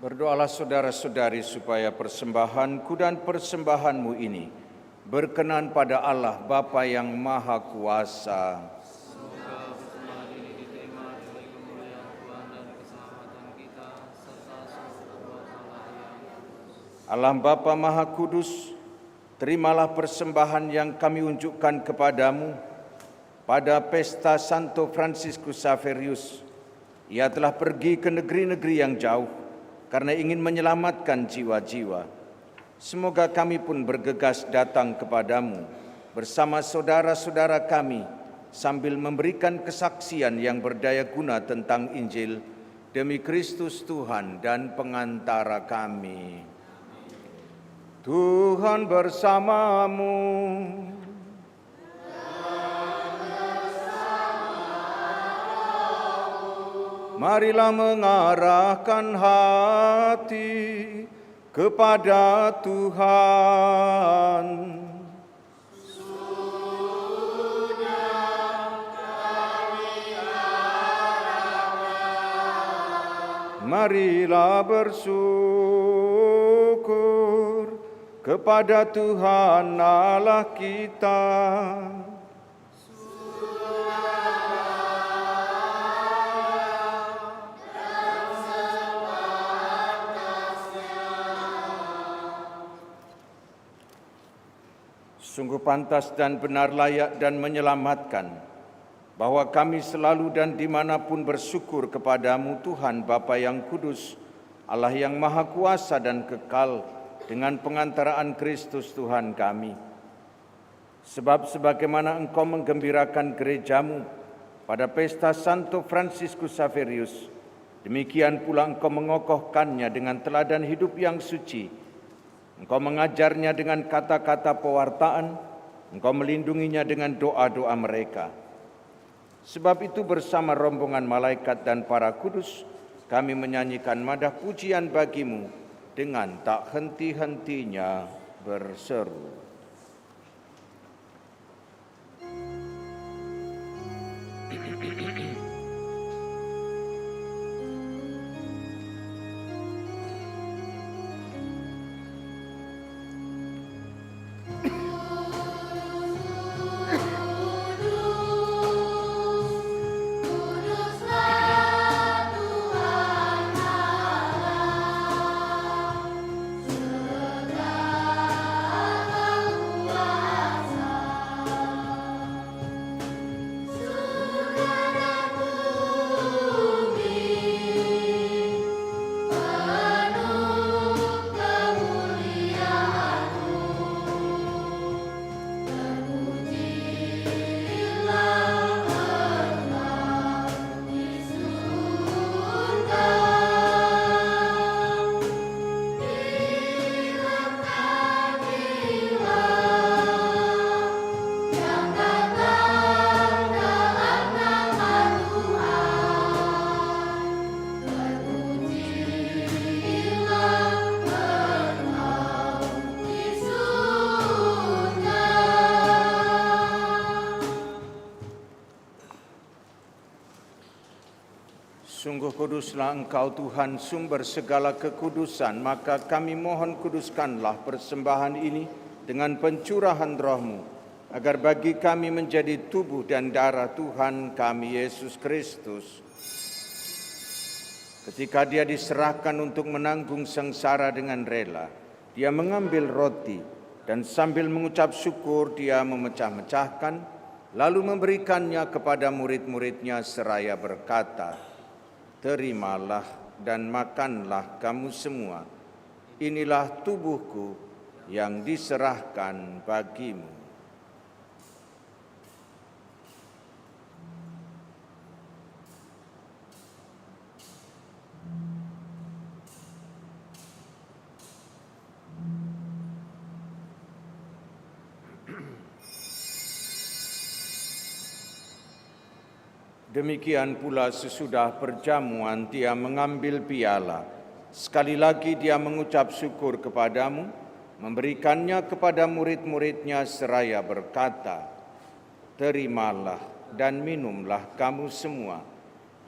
Berdoalah saudara-saudari supaya persembahanku dan persembahanmu ini berkenan pada Allah Bapa yang Maha Kuasa. Allah Bapa Maha Kudus, terimalah persembahan yang kami unjukkan kepadamu pada pesta Santo Fransiskus Xaverius. Ia telah pergi ke negeri-negeri yang jauh karena ingin menyelamatkan jiwa-jiwa. Semoga kami pun bergegas datang kepadamu bersama saudara-saudara kami sambil memberikan kesaksian yang berdaya guna tentang Injil demi Kristus Tuhan dan pengantara kami. Tuhan bersamamu. Marilah mengarahkan hati kepada Tuhan. Marilah bersyukur kepada Tuhan Allah kita. Sungguh pantas dan benar, layak dan menyelamatkan, bahwa kami selalu dan dimanapun bersyukur kepadamu Tuhan Bapa yang kudus, Allah yang maha kuasa dan kekal, dengan pengantaraan Kristus Tuhan kami. Sebab sebagaimana Engkau menggembirakan gerejamu pada pesta Santo Fransiskus Xaverius, demikian pula Engkau mengokohkannya dengan teladan hidup yang suci. Engkau mengajarnya dengan kata-kata pewartaan, Engkau melindunginya dengan doa-doa mereka. Sebab itu bersama rombongan malaikat dan para kudus, kami menyanyikan madah pujian bagimu dengan tak henti-hentinya berseru. Sungguh kuduslah Engkau Tuhan, sumber segala kekudusan, maka kami mohon kuduskanlah persembahan ini dengan pencurahan Roh-Mu, agar bagi kami menjadi tubuh dan darah Tuhan kami Yesus Kristus. Ketika Dia diserahkan untuk menanggung sengsara dengan rela, Dia mengambil roti dan sambil mengucap syukur Dia memecah-mecahkan, lalu memberikannya kepada murid-murid-Nya seraya berkata, "Terimalah dan makanlah kamu semua. Inilah tubuhku yang diserahkan bagimu." Demikian pula sesudah perjamuan Dia mengambil piala. Sekali lagi Dia mengucap syukur kepadamu, memberikannya kepada murid-murid-Nya seraya berkata, "Terimalah dan minumlah kamu semua.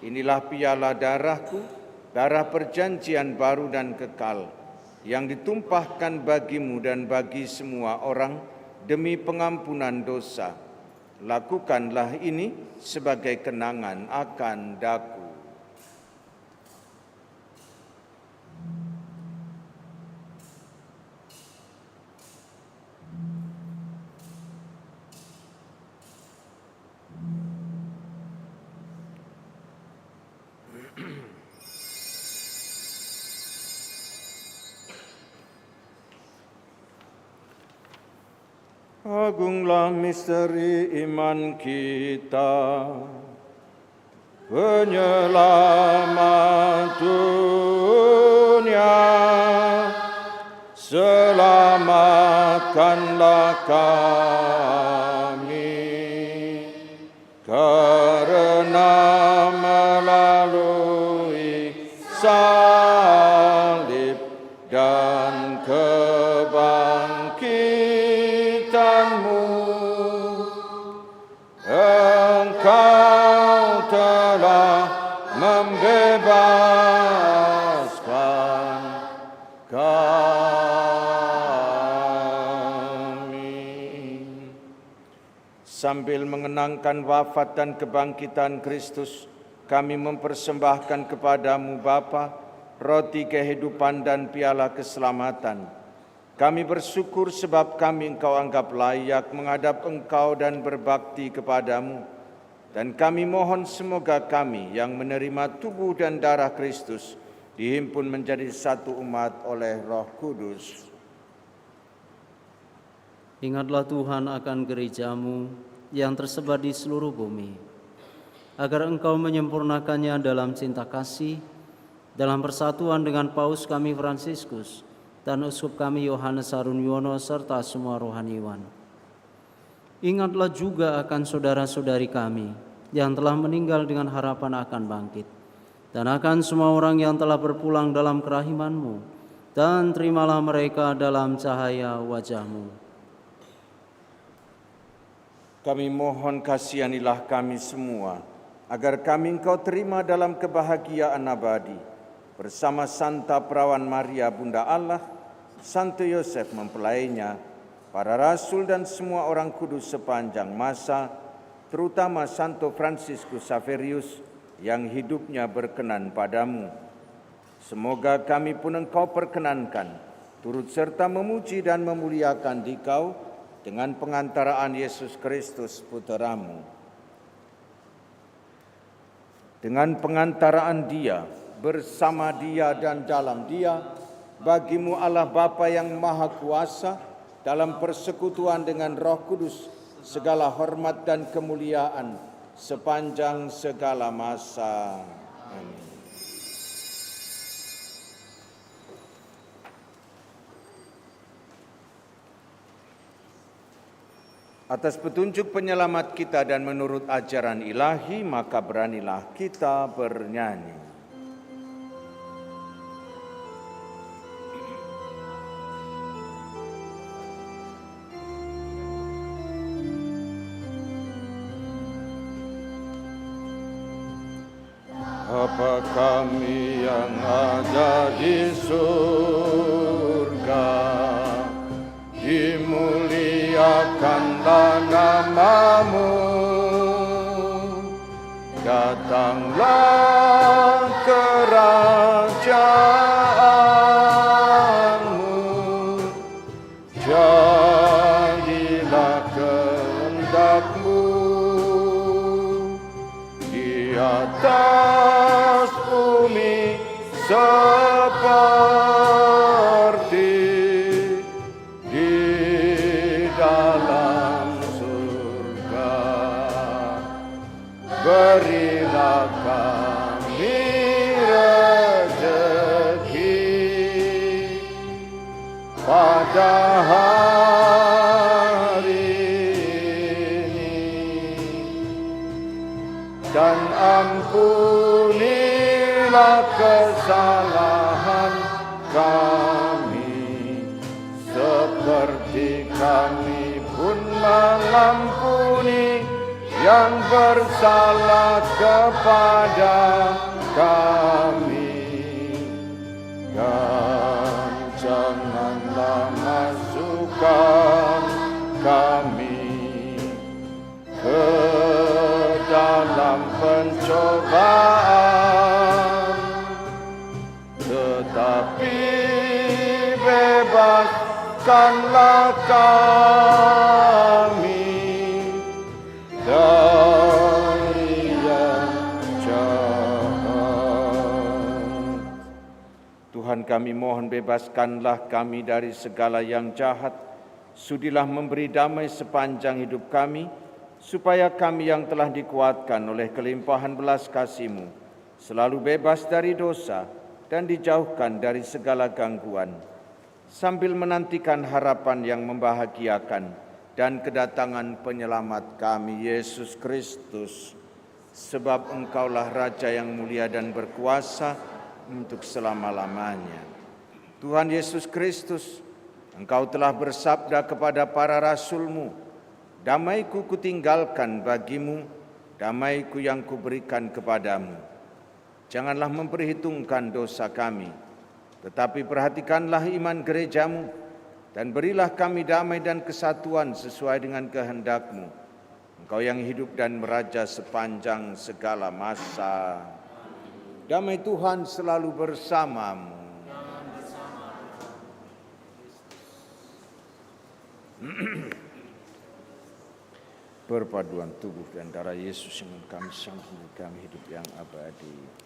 Inilah piala darahku, darah perjanjian baru dan kekal, yang ditumpahkan bagimu dan bagi semua orang demi pengampunan dosa. Lakukanlah ini sebagai kenangan akan daku." Agunglah misteri iman kita, penyelamat dunia, selamatkanlah kami, karena melalui salib dan kebangkitanmu, Engkau telah membebaskan kami. Sambil mengenangkan wafat dan kebangkitan Kristus, kami mempersembahkan kepadamu Bapa, roti kehidupan dan piala keselamatan. Kami bersyukur sebab kami Engkau anggap layak menghadap Engkau dan berbakti kepadamu. Dan kami mohon semoga kami yang menerima tubuh dan darah Kristus dihimpun menjadi satu umat oleh Roh Kudus. Ingatlah Tuhan akan gerejamu yang tersebar di seluruh bumi, agar Engkau menyempurnakannya dalam cinta kasih, dalam persatuan dengan Paus kami Fransiskus dan Uskup kami Yohanes Harun Yono serta semua rohaniwan. Ingatlah juga akan saudara-saudari kami yang telah meninggal dengan harapan akan bangkit, dan akan semua orang yang telah berpulang dalam kerahiman-Mu, dan terimalah mereka dalam cahaya wajah-Mu. Kami mohon kasihanilah kami semua, agar kami Engkau terima dalam kebahagiaan abadi, bersama Santa Perawan Maria Bunda Allah, Santo Yosef mempelainya, para rasul dan semua orang kudus sepanjang masa, terutama Santo Fransiskus Xaverius yang hidupnya berkenan padamu. Semoga kami pun Engkau perkenankan, turut serta memuji dan memuliakan Dikau dengan pengantaraan Yesus Kristus Puteramu. Dengan pengantaraan Dia, bersama Dia dan dalam Dia, bagimu Allah Bapa yang Maha Kuasa, dalam persekutuan dengan Roh Kudus, segala hormat dan kemuliaan sepanjang segala masa. Amin. Atas petunjuk penyelamat kita dan menurut ajaran ilahi, maka beranilah kita bernyanyi. Bapa kami yang ada di surga, dimuliakanlah nama-Mu, datanglah kerajaan-Mu, jadilah kehendak-Mu di atas bumi seperti di dalam surga. Berilah kami rezeki pada hari ini, dan ampunilah kesalahan kami, seperti kami pun mengampuni yang bersalah kepada kami. Dan janganlah masukkan kami ke dalam pencobaan, tetapi bebaskanlah kami dari yang jahat. Tuhan kami mohon, bebaskanlah kami dari segala yang jahat. Sudilah memberi damai sepanjang hidup kami, supaya kami yang telah dikuatkan oleh kelimpahan belas kasih-Mu selalu bebas dari dosa dan dijauhkan dari segala gangguan, sambil menantikan harapan yang membahagiakan dan kedatangan penyelamat kami, Yesus Kristus. Sebab Engkaulah Raja yang mulia dan berkuasa untuk selama-lamanya. Tuhan Yesus Kristus, Engkau telah bersabda kepada para rasul-Mu, damai-Ku kutinggalkan bagimu, damai-Ku yang kuberikan kepadamu. Janganlah memperhitungkan dosa kami, tetapi perhatikanlah iman gereja-Mu, dan berilah kami damai dan kesatuan sesuai dengan kehendak-Mu. Engkau yang hidup dan meraja sepanjang segala masa. Damai Tuhan selalu bersamamu. Perpaduan tubuh dan darah Yesus yang kami sambung kami hidup yang abadi.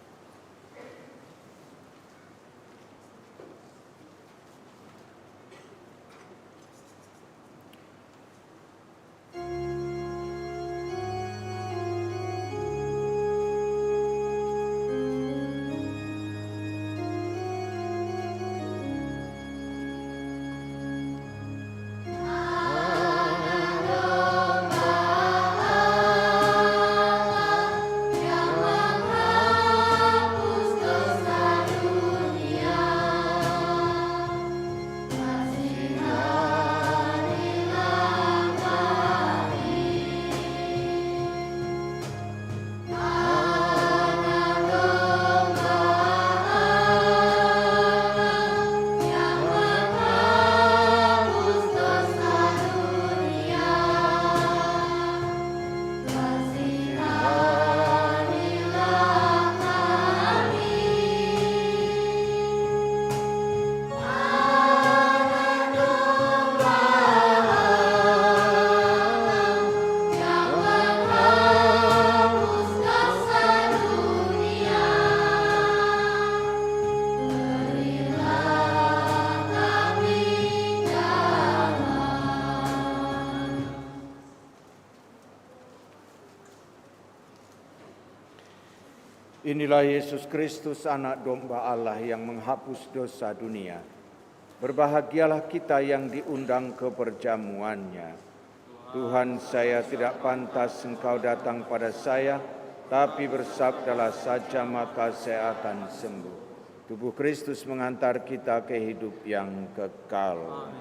Inilah Yesus Kristus, anak domba Allah yang menghapus dosa dunia. Berbahagialah kita yang diundang ke perjamuannya. Tuhan, saya tidak pantas Engkau datang pada saya, tapi bersabdalah saja maka saya akan sembuh. Tubuh Kristus mengantar kita ke hidup yang kekal.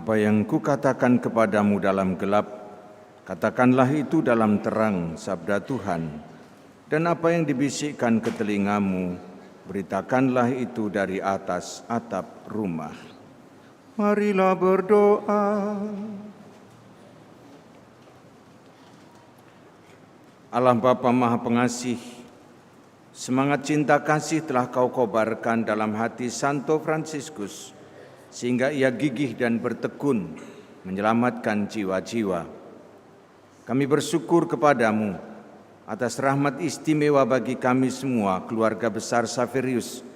Apa yang kukatakan kepadamu dalam gelap, katakanlah itu dalam terang, sabda Tuhan. Dan apa yang dibisikkan ke telingamu, beritakanlah itu dari atas atap rumah. Marilah berdoa. Allah Bapa Maha Pengasih, semangat cinta kasih telah Kau kobarkan dalam hati Santo Fransiskus, sehingga ia gigih dan bertekun menyelamatkan jiwa-jiwa. Kami bersyukur kepadamu atas rahmat istimewa bagi kami semua, keluarga besar Xaverius,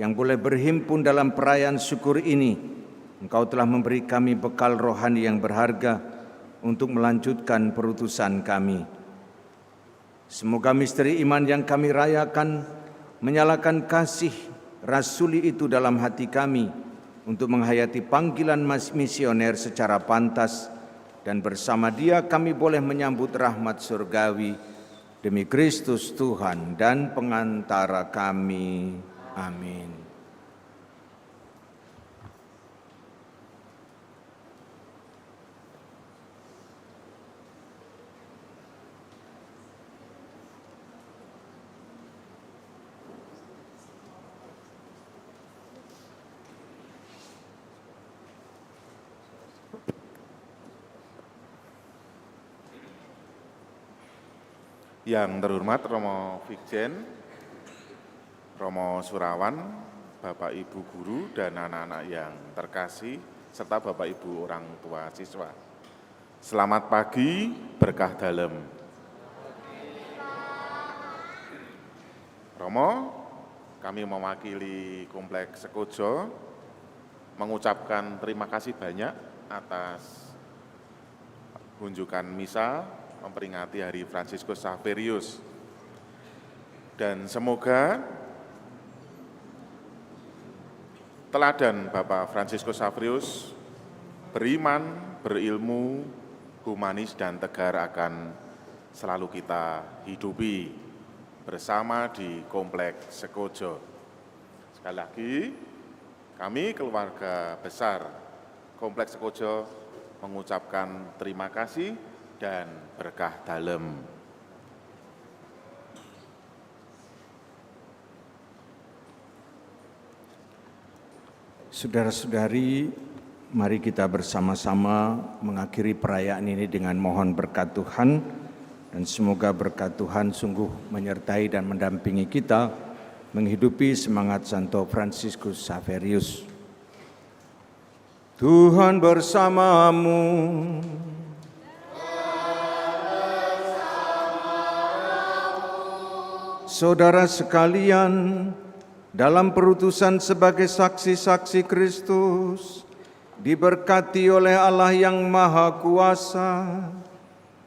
yang boleh berhimpun dalam perayaan syukur ini. Engkau telah memberi kami bekal rohani yang berharga untuk melanjutkan perutusan kami. Semoga misteri iman yang kami rayakan menyalakan kasih rasuli itu dalam hati kami untuk menghayati panggilan misioner secara pantas, dan bersama Dia kami boleh menyambut rahmat surgawi demi Kristus Tuhan dan pengantara kami. Amin. Yang terhormat Romo Vikjen, Romo Surawan, Bapak Ibu Guru dan anak-anak yang terkasih, serta Bapak Ibu orang tua siswa. Selamat pagi, berkah dalem. Romo, kami mewakili Kompleks Sekojo mengucapkan terima kasih banyak atas kunjungan misa memperingati Hari Fransiskus Xaverius, dan semoga teladan Bapak Fransiskus Xaverius beriman, berilmu, humanis dan tegar akan selalu kita hidupi bersama di Kompleks Sekojo. Sekali lagi, kami keluarga besar Kompleks Sekojo mengucapkan terima kasih dan berkah dalem. Saudara-saudari, mari kita bersama-sama mengakhiri perayaan ini dengan mohon berkat Tuhan, dan semoga berkat Tuhan sungguh menyertai dan mendampingi kita menghidupi semangat Santo Fransiskus Xaverius. Tuhan bersamamu. Saudara sekalian, dalam perutusan sebagai saksi-saksi Kristus, diberkati oleh Allah yang Maha Kuasa,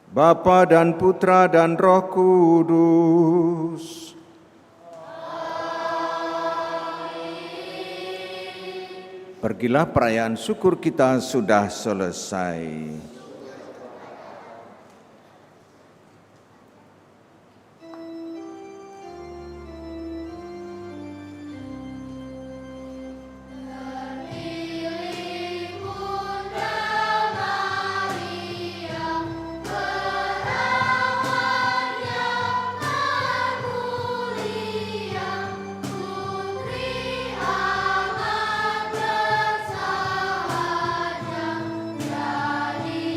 Bapa dan Putra dan Roh Kudus. Pergilah, perayaan syukur kita sudah selesai. Jadi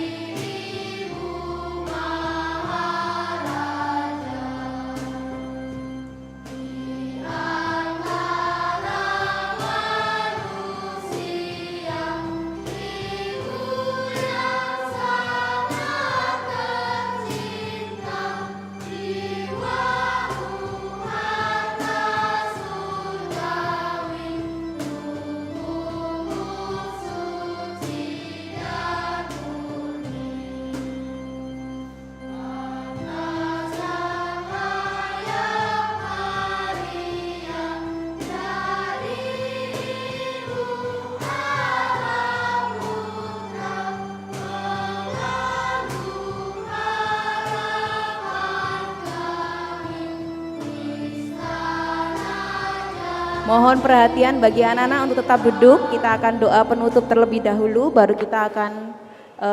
Mohon perhatian bagi anak-anak untuk tetap duduk. Kita akan doa penutup terlebih dahulu, baru kita akan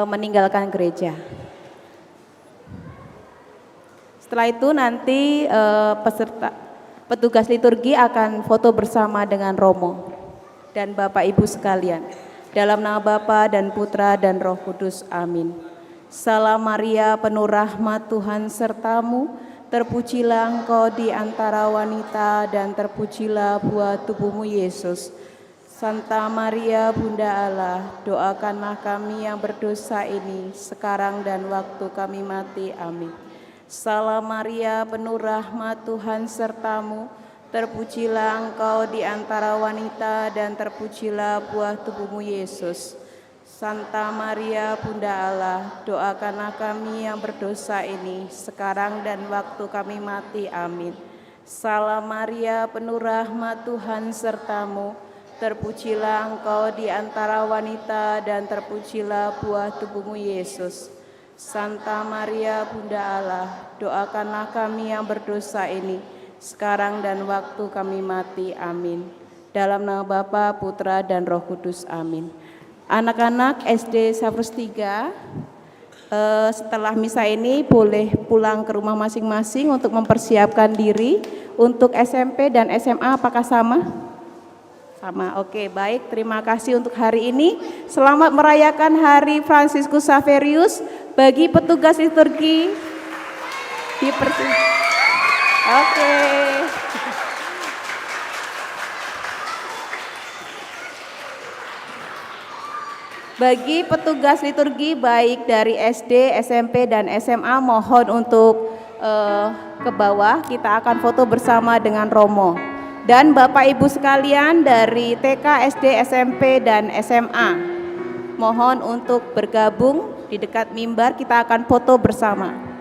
meninggalkan gereja. Setelah itu nanti petugas liturgi akan foto bersama dengan Romo dan Bapak Ibu sekalian. Dalam nama Bapa dan Putra dan Roh Kudus. Amin. Salam Maria, penuh rahmat, Tuhan sertamu. Terpujilah engkau di antara wanita dan terpujilah buah tubuhmu Yesus. Santa Maria Bunda Allah, doakanlah kami yang berdosa ini sekarang dan waktu kami mati. Amin. Salam Maria, penuh rahmat, Tuhan sertamu. Terpujilah engkau di antara wanita dan terpujilah buah tubuhmu Yesus. Santa Maria Bunda Allah, doakanlah kami yang berdosa ini sekarang dan waktu kami mati. Amin. Salam Maria, penuh rahmat, Tuhan sertamu. Terpujilah engkau di antara wanita dan terpujilah buah tubuhmu Yesus. Santa Maria Bunda Allah, doakanlah kami yang berdosa ini sekarang dan waktu kami mati. Amin. Dalam nama Bapa, Putra dan Roh Kudus. Amin. Anak-anak SD Savrus 3 setelah misa ini boleh pulang ke rumah masing-masing untuk mempersiapkan diri. Untuk SMP dan SMA apakah sama? Sama, oke, baik. Terima kasih untuk hari ini. Selamat merayakan Hari Fransiskus Xaverius. Bagi petugas liturgi Oke. Bagi petugas liturgi baik dari SD, SMP, dan SMA mohon untuk ke bawah. Kita akan foto bersama dengan Romo. Dan Bapak Ibu sekalian dari TK, SD, SMP, dan SMA mohon untuk bergabung di dekat mimbar. Kita akan foto bersama.